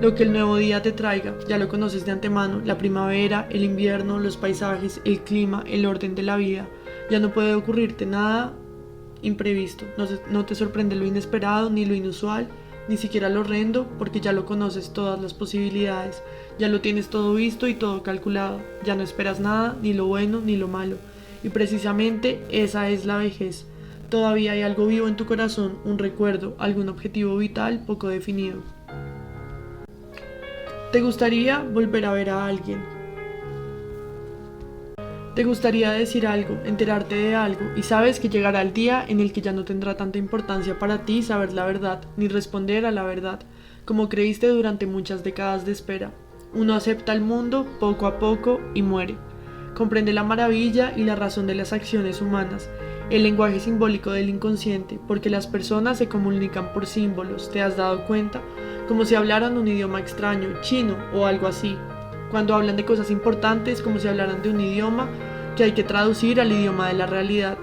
Lo que el nuevo día te traiga, ya lo conoces de antemano, la primavera, el invierno, los paisajes, el clima, el orden de la vida. Ya no puede ocurrirte nada imprevisto, no te sorprende lo inesperado ni lo inusual, ni siquiera lo horrendo, porque ya lo conoces todas las posibilidades, ya lo tienes todo visto y todo calculado, ya no esperas nada, ni lo bueno ni lo malo. Y precisamente esa es la vejez. Todavía hay algo vivo en tu corazón, un recuerdo, algún objetivo vital poco definido. ¿Te gustaría volver a ver a alguien? ¿Te gustaría decir algo, enterarte de algo, y sabes que llegará el día en el que ya no tendrá tanta importancia para ti saber la verdad, ni responder a la verdad, como creíste durante muchas décadas de espera? Uno acepta el mundo poco a poco y muere. Comprende la maravilla y la razón de las acciones humanas, el lenguaje simbólico del inconsciente, porque las personas se comunican por símbolos, ¿te has dado cuenta? Como si hablaran un idioma extraño, chino o algo así. Cuando hablan de cosas importantes, como si hablaran de un idioma que hay que traducir al idioma de la realidad.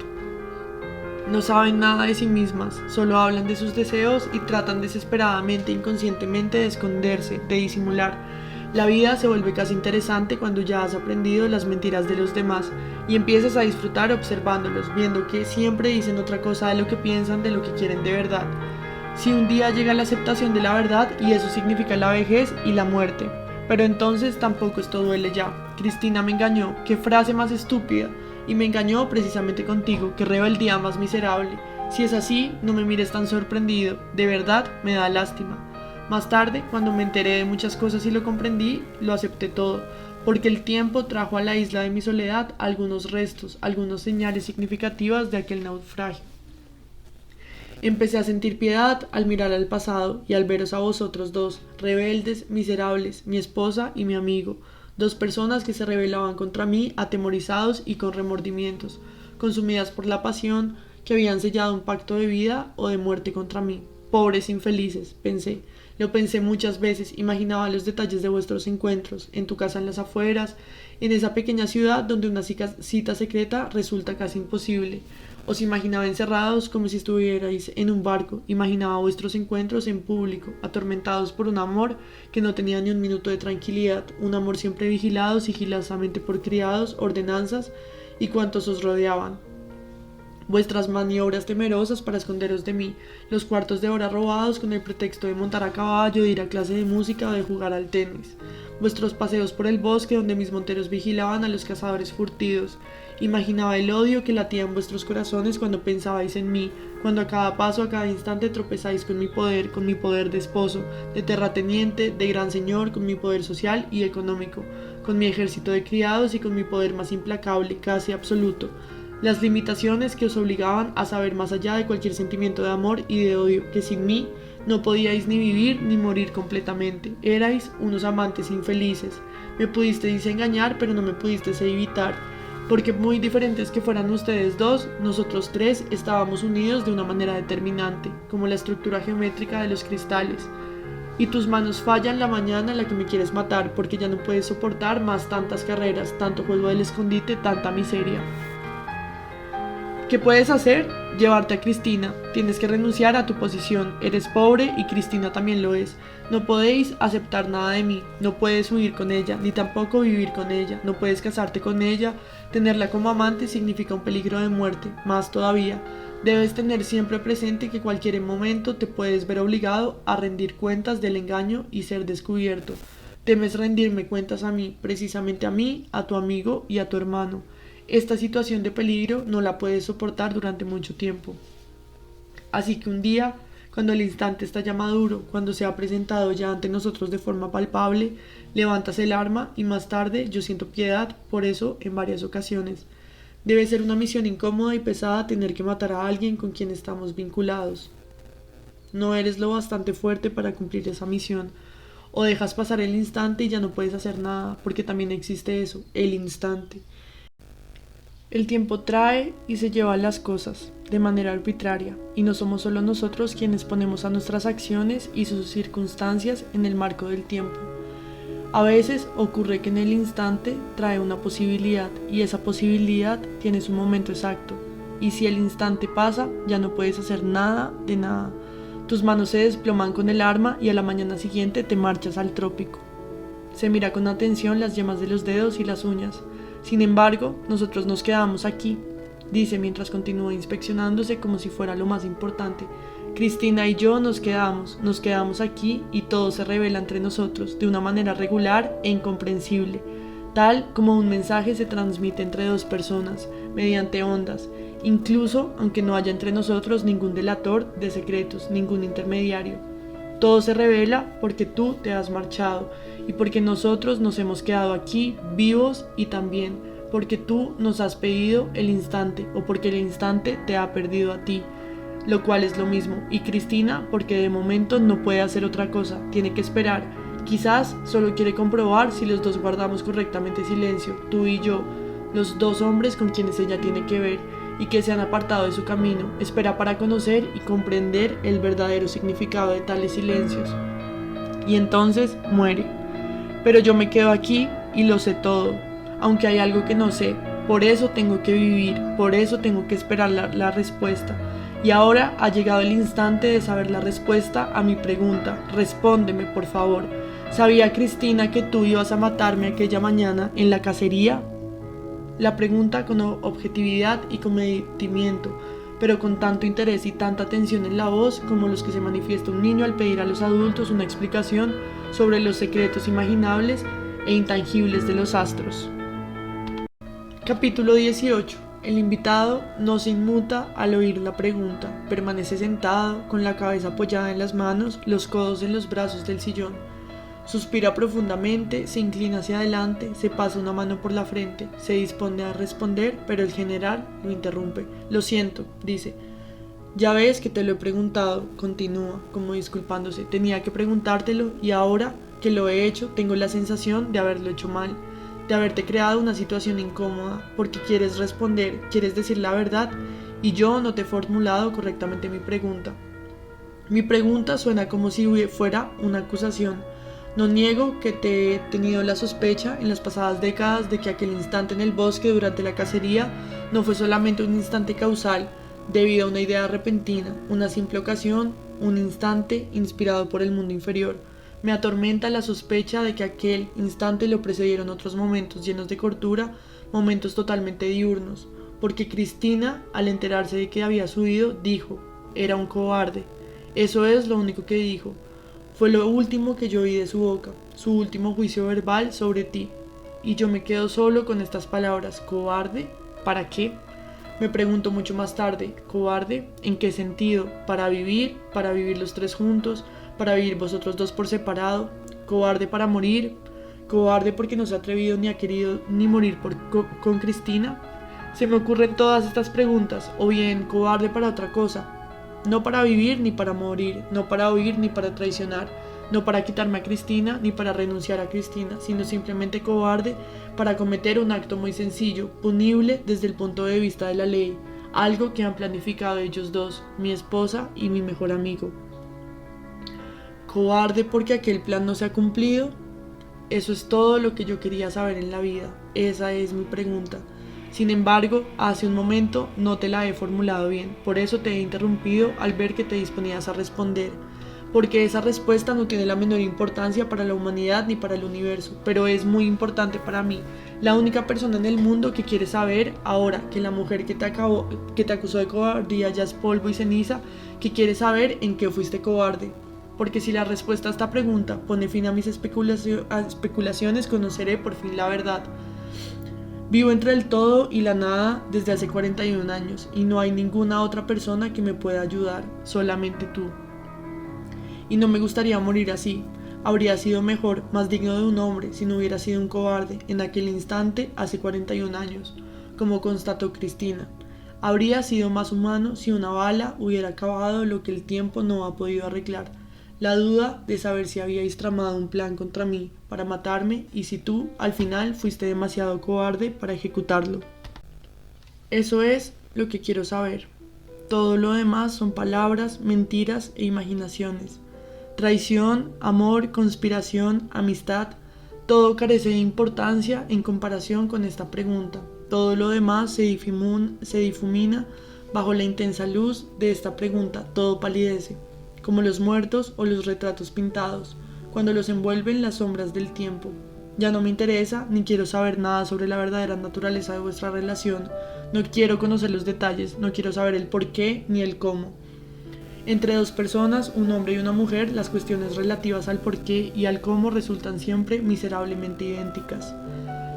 No saben nada de sí mismas, solo hablan de sus deseos y tratan desesperadamente, inconscientemente de esconderse, de disimular. La vida se vuelve casi interesante cuando ya has aprendido las mentiras de los demás y empiezas a disfrutar observándolos, viendo que siempre dicen otra cosa de lo que piensan, de lo que quieren de verdad. Si un día llega la aceptación de la verdad, y eso significa la vejez y la muerte. Pero entonces tampoco esto duele ya. Cristina me engañó, qué frase más estúpida. Y me engañó precisamente contigo, qué rebeldía más miserable. Si es así, no me mires tan sorprendido, de verdad me da lástima. Más tarde, cuando me enteré de muchas cosas y lo comprendí, lo acepté todo, porque el tiempo trajo a la isla de mi soledad algunos restos, algunas señales significativas de aquel naufragio. Empecé a sentir piedad al mirar al pasado y al veros a vosotros dos, rebeldes, miserables, mi esposa y mi amigo, dos personas que se rebelaban contra mí, atemorizados y con remordimientos, consumidas por la pasión, que habían sellado un pacto de vida o de muerte contra mí. Pobres infelices, pensé. Lo pensé muchas veces, imaginaba los detalles de vuestros encuentros, en tu casa en las afueras, en esa pequeña ciudad donde una cita secreta resulta casi imposible. Os imaginaba encerrados como si estuvierais en un barco, imaginaba vuestros encuentros en público, atormentados por un amor que no tenía ni un minuto de tranquilidad, un amor siempre vigilado sigilosamente por criados, ordenanzas y cuantos os rodeaban. Vuestras maniobras temerosas para esconderos de mí, los cuartos de hora robados con el pretexto de montar a caballo, de ir a clase de música o de jugar al tenis, vuestros paseos por el bosque donde mis monteros vigilaban a los cazadores furtivos. Imaginaba el odio que latía en vuestros corazones cuando pensabais en mí, cuando a cada paso, a cada instante tropezáis con mi poder de esposo, de terrateniente, de gran señor, con mi poder social y económico, con mi ejército de criados y con mi poder más implacable, casi absoluto. Las limitaciones que os obligaban a saber más allá de cualquier sentimiento de amor y de odio, que sin mí No podíais ni vivir ni morir completamente. Erais unos amantes infelices. Me pudisteis engañar, pero no me pudisteis evitar. Porque muy diferentes que fueran ustedes dos, nosotros tres estábamos unidos de una manera determinante, como la estructura geométrica de los cristales. Y tus manos fallan la mañana en la que me quieres matar, porque ya no puedes soportar más tantas carreras, tanto juego del escondite, tanta miseria. ¿Qué puedes hacer? Llevarte a Cristina. Tienes que renunciar a tu posición. Eres pobre y Cristina también lo es. No podéis aceptar nada de mí. No puedes huir con ella, ni tampoco vivir con ella. No puedes casarte con ella. Tenerla como amante significa un peligro de muerte. Más todavía, debes tener siempre presente que cualquier momento te puedes ver obligado a rendir cuentas del engaño y ser descubierto. Temes rendirme cuentas a mí, precisamente a mí, a tu amigo y a tu hermano. Esta situación de peligro no la puedes soportar durante mucho tiempo. Así que un día, cuando el instante está ya maduro, cuando se ha presentado ya ante nosotros de forma palpable, levantas el arma y más tarde yo siento piedad por eso en varias ocasiones. Debe ser una misión incómoda y pesada tener que matar a alguien con quien estamos vinculados. No eres lo bastante fuerte para cumplir esa misión. O dejas pasar el instante y ya no puedes hacer nada, porque también existe eso, el instante. El tiempo trae y se lleva las cosas de manera arbitraria, y no somos solo nosotros quienes ponemos a nuestras acciones y sus circunstancias en el marco del tiempo. A veces ocurre que en el instante trae una posibilidad, y esa posibilidad tiene su momento exacto, y si el instante pasa, ya no puedes hacer nada de nada. Tus manos se desploman con el arma y a la mañana siguiente te marchas al trópico. Se mira con atención las yemas de los dedos y las uñas. Sin embargo, nosotros nos quedamos aquí, dice mientras continúa inspeccionándose como si fuera lo más importante. Cristina y yo nos quedamos aquí y todo se revela entre nosotros de una manera regular e incomprensible, tal como un mensaje se transmite entre dos personas, mediante ondas, incluso aunque no haya entre nosotros ningún delator de secretos, ningún intermediario. Todo se revela porque tú te has marchado y porque nosotros nos hemos quedado aquí vivos y también porque tú nos has pedido el instante o porque el instante te ha perdido a ti, lo cual es lo mismo, y Cristina porque de momento no puede hacer otra cosa, tiene que esperar, quizás solo quiere comprobar si los dos guardamos correctamente silencio, tú y yo, los dos hombres con quienes ella tiene que ver y que se han apartado de su camino, espera para conocer y comprender el verdadero significado de tales silencios. Y entonces muere. Pero yo me quedo aquí y lo sé todo, aunque hay algo que no sé. Por eso tengo que vivir, por eso tengo que esperar la respuesta. Y ahora ha llegado el instante de saber la respuesta a mi pregunta. Respóndeme, por favor. ¿Sabía Cristina que tú ibas a matarme aquella mañana en la cacería? La pregunta con objetividad y comedimiento, pero con tanto interés y tanta tensión en la voz como los que se manifiesta un niño al pedir a los adultos una explicación sobre los secretos imaginables e intangibles de los astros. Capítulo 18. El invitado no se inmuta al oír la pregunta, permanece sentado, con la cabeza apoyada en las manos, los codos en los brazos del sillón. Suspira profundamente, se inclina hacia adelante, se pasa una mano por la frente, se dispone a responder, pero el general lo interrumpe. Lo siento, dice. Ya ves que te lo he preguntado, continúa, como disculpándose. Tenía que preguntártelo y ahora que lo he hecho, tengo la sensación de haberlo hecho mal, de haberte creado una situación incómoda, porque quieres responder, quieres decir la verdad y yo no te he formulado correctamente mi pregunta. Mi pregunta suena como si fuera una acusación. No niego que te he tenido la sospecha en las pasadas décadas de que aquel instante en el bosque durante la cacería no fue solamente un instante causal debido a una idea repentina, una simple ocasión, un instante inspirado por el mundo inferior. Me atormenta la sospecha de que aquel instante lo precedieron otros momentos llenos de cordura, momentos totalmente diurnos, porque Cristina, al enterarse de que había huido, dijo, era un cobarde. Eso es lo único que dijo. Fue lo último que yo oí de su boca, su último juicio verbal sobre ti. Y yo me quedo solo con estas palabras. ¿Cobarde? ¿Para qué? Me pregunto mucho más tarde. ¿Cobarde? ¿En qué sentido? ¿Para vivir? ¿Para vivir los tres juntos? ¿Para vivir vosotros dos por separado? ¿Cobarde para morir? ¿Cobarde porque no se ha atrevido ni ha querido ni morir con Cristina? Se me ocurren todas estas preguntas. O bien, ¿cobarde para otra cosa? no para vivir ni para morir, no para huir ni para traicionar, no para quitarme a Cristina ni para renunciar a Cristina, sino simplemente cobarde para cometer un acto muy sencillo, punible desde el punto de vista de la ley, algo que han planificado ellos dos, mi esposa y mi mejor amigo. ¿Cobarde porque aquel plan no se ha cumplido? Eso es todo lo que yo quería saber en la vida, esa es mi pregunta. Sin embargo, hace un momento no te la he formulado bien, por eso te he interrumpido al ver que te disponías a responder, porque esa respuesta no tiene la menor importancia para la humanidad ni para el universo, pero es muy importante para mí, la única persona en el mundo que quiere saber, ahora que la mujer que te acusó de cobardía ya es polvo y ceniza, que quiere saber en qué fuiste cobarde. Porque si la respuesta a esta pregunta pone fin a mis especulaciones, conoceré por fin la verdad. Vivo entre el todo y la nada desde hace 41 años y no hay ninguna otra persona que me pueda ayudar, solamente tú. Y no me gustaría morir así. Habría sido mejor, más digno de un hombre, si no hubiera sido un cobarde en aquel instante hace 41 años, como constató Cristina. Habría sido más humano si una bala hubiera acabado lo que el tiempo no ha podido arreglar. La duda de saber si habíais tramado un plan contra mí para matarme y si tú, al final, fuiste demasiado cobarde para ejecutarlo. Eso es lo que quiero saber. Todo lo demás son palabras, mentiras e imaginaciones. Traición, amor, conspiración, amistad, todo carece de importancia en comparación con esta pregunta. Todo lo demás se difumina bajo la intensa luz de esta pregunta, todo palidece, como los muertos o los retratos pintados, cuando los envuelven las sombras del tiempo. Ya no me interesa, ni quiero saber nada sobre la verdadera naturaleza de vuestra relación. No quiero conocer los detalles, no quiero saber el por qué ni el cómo. Entre dos personas, un hombre y una mujer, las cuestiones relativas al por qué y al cómo resultan siempre miserablemente idénticas.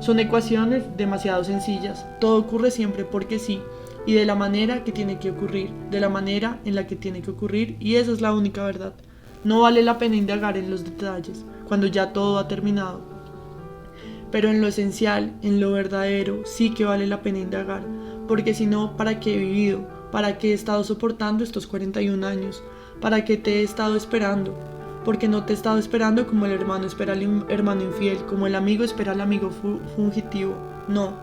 Son ecuaciones demasiado sencillas, todo ocurre siempre porque sí, y de la manera que tiene que ocurrir, de la manera en la que tiene que ocurrir, y esa es la única verdad. No vale la pena indagar en los detalles, cuando ya todo ha terminado. Pero en lo esencial, en lo verdadero, sí que vale la pena indagar, porque si no, ¿para qué he vivido? ¿Para qué he estado soportando estos 41 años? ¿Para qué te he estado esperando? Porque no te he estado esperando como el hermano espera al hermano infiel, como el amigo espera al amigo fugitivo. No.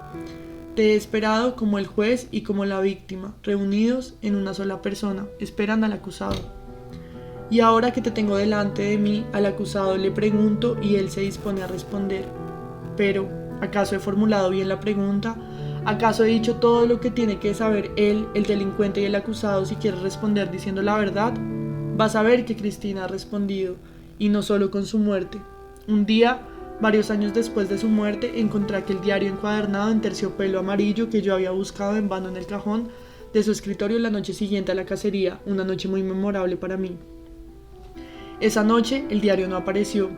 Te he esperado como el juez y como la víctima, reunidos en una sola persona, esperan al acusado. Y ahora que te tengo delante de mí, al acusado le pregunto y él se dispone a responder. Pero, ¿acaso he formulado bien la pregunta? ¿Acaso he dicho todo lo que tiene que saber él, el delincuente y el acusado si quiere responder diciendo la verdad? Vas a ver que Cristina ha respondido, y no solo con su muerte. Un día, varios años después de su muerte, encontré aquel diario encuadernado en terciopelo amarillo que yo había buscado en vano en el cajón de su escritorio la noche siguiente a la cacería, una noche muy memorable para mí. Esa noche el diario no apareció.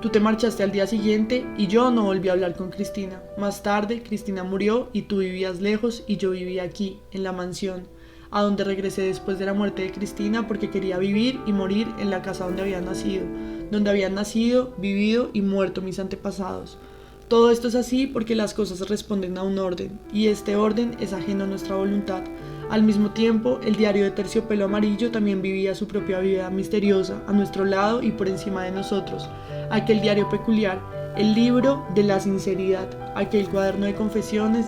Tú te marchaste al día siguiente y yo no volví a hablar con Cristina. Más tarde, Cristina murió y tú vivías lejos y yo vivía aquí, en la mansión, a donde regresé después de la muerte de Cristina porque quería vivir y morir en la casa donde habían nacido, vivido y muerto mis antepasados. Todo esto es así porque las cosas responden a un orden, y este orden es ajeno a nuestra voluntad. Al mismo tiempo, el diario de terciopelo amarillo también vivía su propia vida misteriosa, a nuestro lado y por encima de nosotros. Aquel diario peculiar, el libro de la sinceridad, aquel cuaderno de confesiones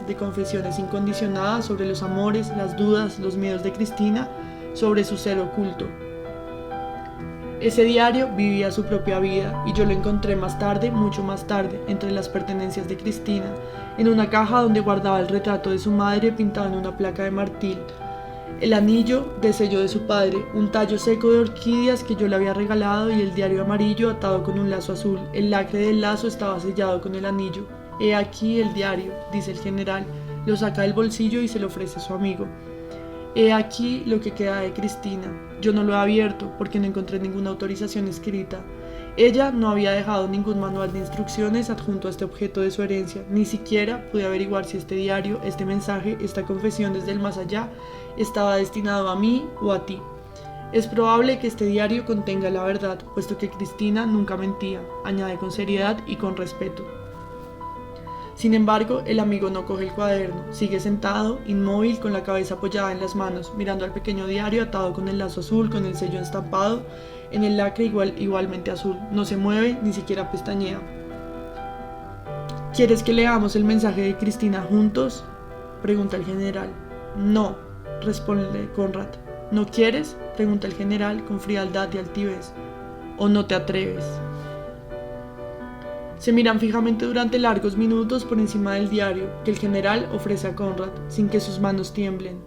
incondicionadas sobre los amores, las dudas, los miedos de Cristina, sobre su ser oculto. Ese diario vivía su propia vida y yo lo encontré más tarde, mucho más tarde, entre las pertenencias de Cristina, en una caja donde guardaba el retrato de su madre pintado en una placa de marfil, el anillo de sello de su padre, un tallo seco de orquídeas que yo le había regalado y el diario amarillo atado con un lazo azul. El lacre del lazo estaba sellado con el anillo. He aquí el diario, dice el general, lo saca del bolsillo y se lo ofrece a su amigo. He aquí lo que queda de Cristina. Yo no lo he abierto porque no encontré ninguna autorización escrita. Ella no había dejado ningún manual de instrucciones adjunto a este objeto de su herencia. Ni siquiera pude averiguar si este diario, este mensaje, esta confesión desde el más allá estaba destinado a mí o a ti. Es probable que este diario contenga la verdad, puesto que Cristina nunca mentía, añade con seriedad y con respeto. Sin embargo, el amigo no coge el cuaderno, sigue sentado, inmóvil, con la cabeza apoyada en las manos, mirando al pequeño diario atado con el lazo azul, con el sello estampado en el lacre igualmente azul. No se mueve, ni siquiera pestañea. ¿Quieres que leamos el mensaje de Cristina juntos?, pregunta el general. No, responde Conrad. ¿No quieres?, pregunta el general con frialdad y altivez. ¿O no te atreves? Se miran fijamente durante largos minutos por encima del diario que el general ofrece a Conrad, sin que sus manos tiemblen.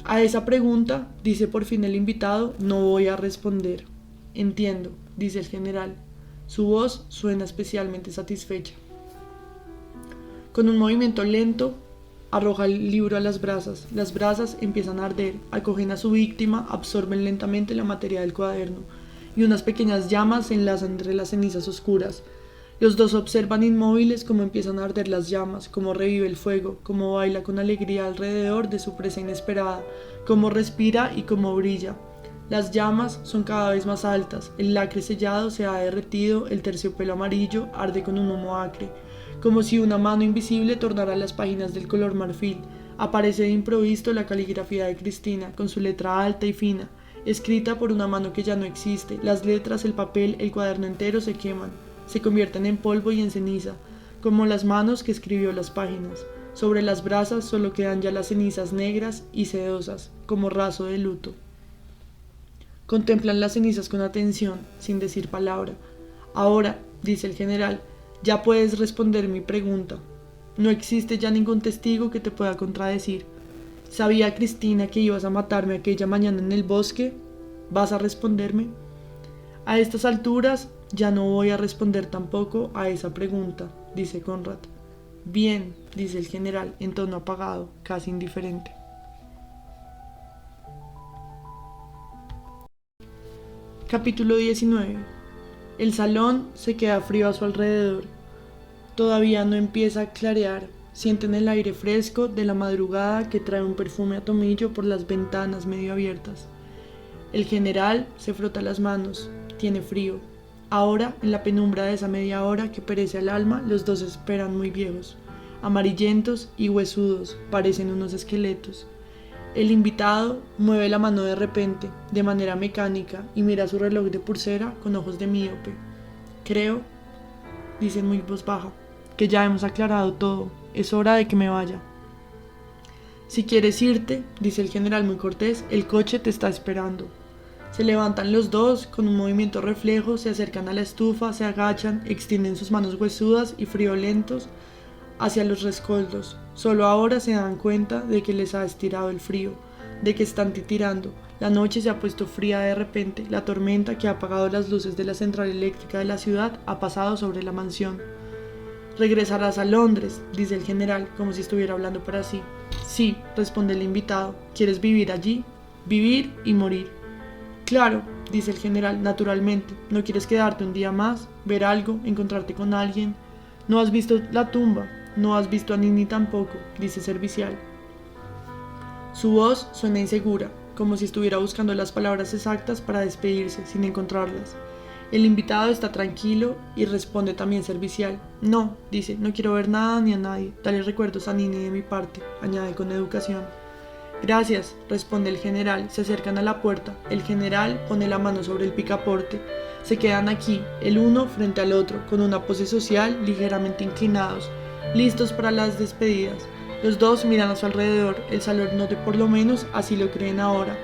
A esa pregunta, dice por fin el invitado, no voy a responder. Entiendo, dice el general. Su voz suena especialmente satisfecha. Con un movimiento lento, arroja el libro a las brasas. Las brasas empiezan a arder, acogen a su víctima, absorben lentamente la materia del cuaderno, y unas pequeñas llamas se enlazan entre las cenizas oscuras. Los dos observan inmóviles cómo empiezan a arder las llamas, cómo revive el fuego, cómo baila con alegría alrededor de su presa inesperada, cómo respira y cómo brilla. Las llamas son cada vez más altas, el lacre sellado se ha derretido, el terciopelo amarillo arde con un humo acre, como si una mano invisible tornara las páginas del color marfil. Aparece de improviso la caligrafía de Cristina, con su letra alta y fina, escrita por una mano que ya no existe. Las letras, el papel, el cuaderno entero se queman, se convierten en polvo y en ceniza, como las manos que escribió las páginas. Sobre las brasas solo quedan ya las cenizas negras y sedosas, como raso de luto. Contemplan las cenizas con atención, sin decir palabra. Ahora, dice el general, ya puedes responder mi pregunta. No existe ya ningún testigo que te pueda contradecir. ¿Sabía Cristina que ibas a matarme aquella mañana en el bosque? ¿Vas a responderme? A estas alturas ya no voy a responder tampoco a esa pregunta, dice Conrad. Bien, dice el general en tono apagado, casi indiferente. Capítulo 19. El salón se queda frío a su alrededor. Todavía no empieza a clarear. Sienten el aire fresco de la madrugada que trae un perfume a tomillo por las ventanas medio abiertas. El general se frota las manos. Tiene frío. Ahora, en la penumbra de esa media hora que perece al alma, los dos esperan muy viejos, amarillentos y huesudos, parecen unos esqueletos. El invitado mueve la mano de repente, de manera mecánica, y mira su reloj de pulsera con ojos de míope. Creo, dice en muy voz baja, que ya hemos aclarado todo. Es hora de que me vaya. Si quieres irte, dice el general muy cortés, el coche te está esperando. Se levantan los dos, con un movimiento reflejo, se acercan a la estufa, se agachan, extienden sus manos huesudas y friolentos hacia los rescoldos. Solo ahora se dan cuenta de que les ha estirado el frío, de que están titirando. La noche se ha puesto fría de repente, la tormenta que ha apagado las luces de la central eléctrica de la ciudad ha pasado sobre la mansión. «Regresarás a Londres», dice el general, como si estuviera hablando para sí. «Sí», responde el invitado. «¿Quieres vivir allí? Vivir y morir». «Claro», dice el general, «naturalmente. ¿No quieres quedarte un día más, ver algo, encontrarte con alguien? No has visto la tumba, no has visto a Nini tampoco», dice servicial. Su voz suena insegura, como si estuviera buscando las palabras exactas para despedirse, sin encontrarlas. El invitado está tranquilo y responde también servicial. «No», dice, «no quiero ver nada ni a nadie. Dale recuerdos a Nini de mi parte», añade con educación. «Gracias», responde el general. Se acercan a la puerta. El general pone la mano sobre el picaporte. Se quedan aquí, el uno frente al otro, con una pose social, ligeramente inclinados, listos para las despedidas. Los dos miran a su alrededor. El sacerdote por lo menos así lo creen ahora.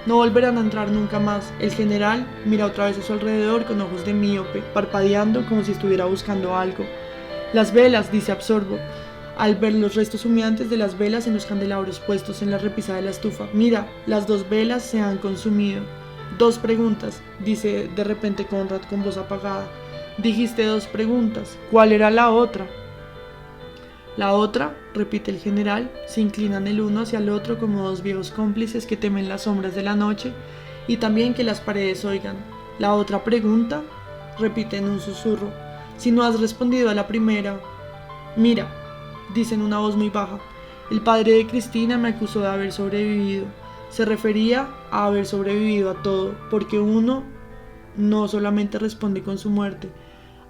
No volverán a entrar nunca más. El general mira otra vez a su alrededor con ojos de míope, parpadeando como si estuviera buscando algo. «Las velas», dice absorto, al ver los restos humeantes de las velas en los candelabros puestos en la repisa de la estufa. «Mira, las 2 velas se han consumido». «2 preguntas», dice de repente Conrad con voz apagada. «Dijiste 2 preguntas. ¿Cuál era la otra?» «La otra», repite el general, se inclinan el uno hacia el otro como 2 viejos cómplices que temen las sombras de la noche y también que las paredes oigan. «¿La otra pregunta?», repite en un susurro. «Si no has respondido a la primera». «Mira», dice en una voz muy baja, «el padre de Cristina me acusó de haber sobrevivido. Se refería a haber sobrevivido a todo, porque uno no solamente responde con su muerte.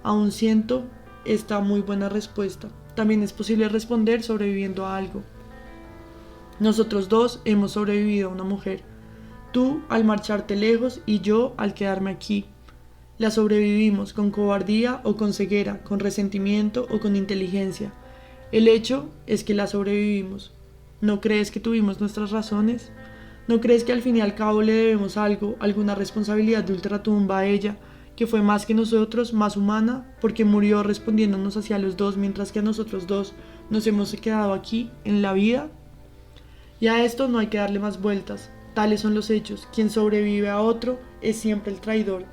Aún siento esta muy buena respuesta. También es posible responder sobreviviendo a algo. Nosotros dos hemos sobrevivido a una mujer. Tú al marcharte lejos y yo al quedarme aquí. La sobrevivimos con cobardía o con ceguera, con resentimiento o con inteligencia. El hecho es que la sobrevivimos. ¿No crees que tuvimos nuestras razones? ¿No crees que al fin y al cabo le debemos algo, alguna responsabilidad de ultratumba a ella, que fue más que nosotros, más humana, porque murió respondiéndonos hacia los dos, mientras que a nosotros dos nos hemos quedado aquí, en la vida? Y a esto no hay que darle más vueltas. Tales son los hechos. Quien sobrevive a otro es siempre el traidor.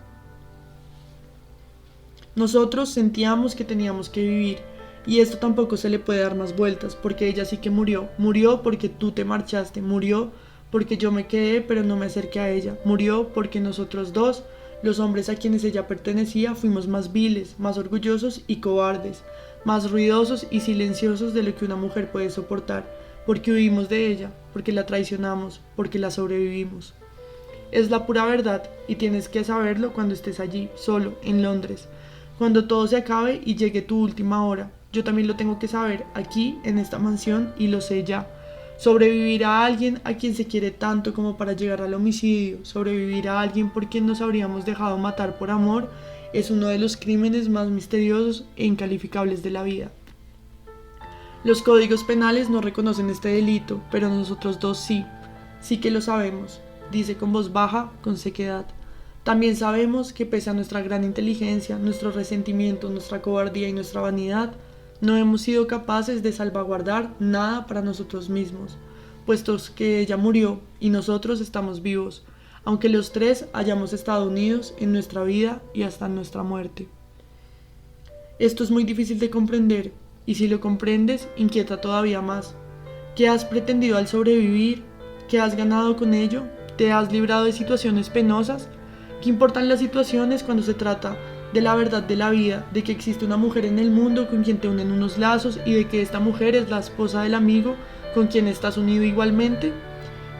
Nosotros sentíamos que teníamos que vivir, y esto tampoco se le puede dar más vueltas, porque ella sí que murió. Murió porque tú te marchaste, murió porque yo me quedé pero no me acerqué a ella, murió porque nosotros dos, los hombres a quienes ella pertenecía, fuimos más viles, más orgullosos y cobardes, más ruidosos y silenciosos de lo que una mujer puede soportar, porque huimos de ella, porque la traicionamos, porque la sobrevivimos. Es la pura verdad, y tienes que saberlo cuando estés allí, solo, en Londres, cuando todo se acabe y llegue tu última hora. Yo también lo tengo que saber, aquí, en esta mansión, y lo sé ya. Sobrevivir a alguien a quien se quiere tanto como para llegar al homicidio, sobrevivir a alguien por quien nos habríamos dejado matar por amor, es uno de los crímenes más misteriosos e incalificables de la vida. Los códigos penales no reconocen este delito, pero nosotros dos sí, sí que lo sabemos, dice con voz baja, con sequedad. También sabemos que pese a nuestra gran inteligencia, nuestro resentimiento, nuestra cobardía y nuestra vanidad, no hemos sido capaces de salvaguardar nada para nosotros mismos, puesto que ella murió y nosotros estamos vivos, aunque los tres hayamos estado unidos en nuestra vida y hasta en nuestra muerte. Esto es muy difícil de comprender, y si lo comprendes, inquieta todavía más. ¿Qué has pretendido al sobrevivir? ¿Qué has ganado con ello? ¿Te has librado de situaciones penosas? ¿Qué importan las situaciones cuando se trata de la verdad de la vida, de que existe una mujer en el mundo con quien te unen unos lazos y de que esta mujer es la esposa del amigo con quien estás unido igualmente?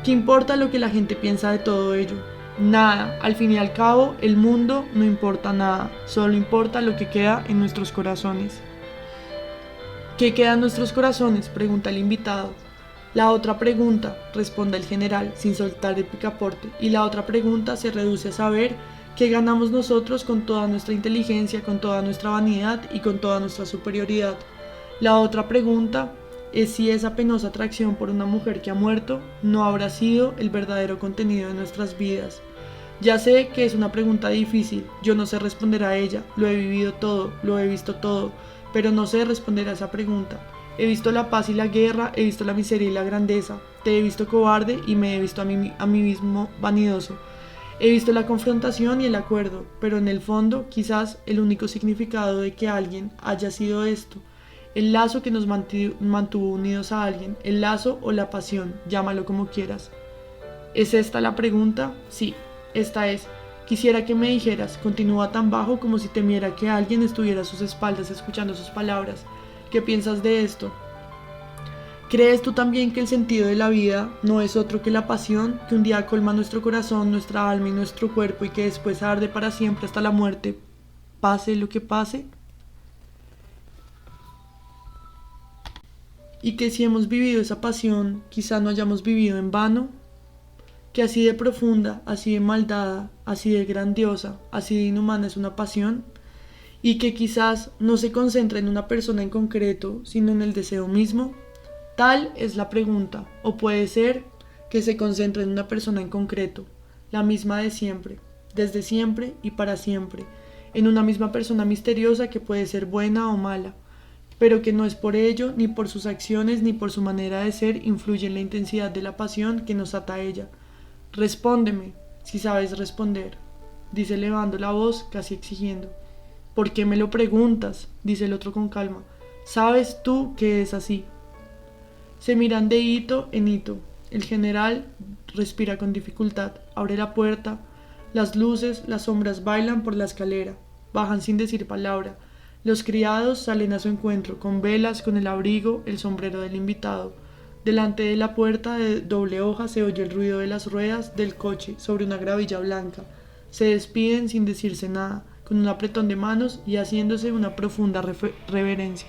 ¿Qué importa lo que la gente piensa de todo ello? Nada, al fin y al cabo, el mundo no importa nada, solo importa lo que queda en nuestros corazones. ¿Qué queda en nuestros corazones?, pregunta el invitado. La otra pregunta, responde el general, sin soltar el picaporte, y la otra pregunta se reduce a saber qué ganamos nosotros con toda nuestra inteligencia, con toda nuestra vanidad y con toda nuestra superioridad. La otra pregunta es si esa penosa atracción por una mujer que ha muerto no habrá sido el verdadero contenido de nuestras vidas. Ya sé que es una pregunta difícil, yo no sé responder a ella, lo he vivido todo, lo he visto todo, pero no sé responder a esa pregunta. He visto la paz y la guerra, he visto la miseria y la grandeza, te he visto cobarde y me he visto a mí mismo vanidoso. He visto la confrontación y el acuerdo, pero en el fondo quizás el único significado de que alguien haya sido esto, el lazo que nos mantuvo unidos a alguien, el lazo o la pasión, llámalo como quieras. ¿Es esta la pregunta? Sí, esta es. Quisiera que me dijeras, continúa tan bajo como si temiera que alguien estuviera a sus espaldas escuchando sus palabras. ¿Qué piensas de esto? ¿Crees tú también que el sentido de la vida no es otro que la pasión, que un día colma nuestro corazón, nuestra alma y nuestro cuerpo y que después arde para siempre hasta la muerte, pase lo que pase? Y que si hemos vivido esa pasión, quizá no hayamos vivido en vano, que así de profunda, así de maldadas, así de grandiosa, así de inhumana es una pasión, y que quizás no se concentra en una persona en concreto, sino en el deseo mismo. Tal es la pregunta, o puede ser que se concentre en una persona en concreto, la misma de siempre, desde siempre y para siempre, en una misma persona misteriosa que puede ser buena o mala, pero que no es por ello, ni por sus acciones, ni por su manera de ser, influye en la intensidad de la pasión que nos ata a ella. Respóndeme, si sabes responder, dice elevando la voz, casi exigiendo. ¿Por qué me lo preguntas?, dice el otro con calma. ¿Sabes tú que es así? Se miran de hito en hito. El general respira con dificultad, abre la puerta, las luces, las sombras bailan por la escalera, bajan sin decir palabra. Los criados salen a su encuentro, con velas, con el abrigo, el sombrero del invitado. Delante de la puerta de doble hoja se oye el ruido de las ruedas del coche sobre una gravilla blanca. Se despiden sin decirse nada. con un apretón de manos y haciéndose una profunda reverencia.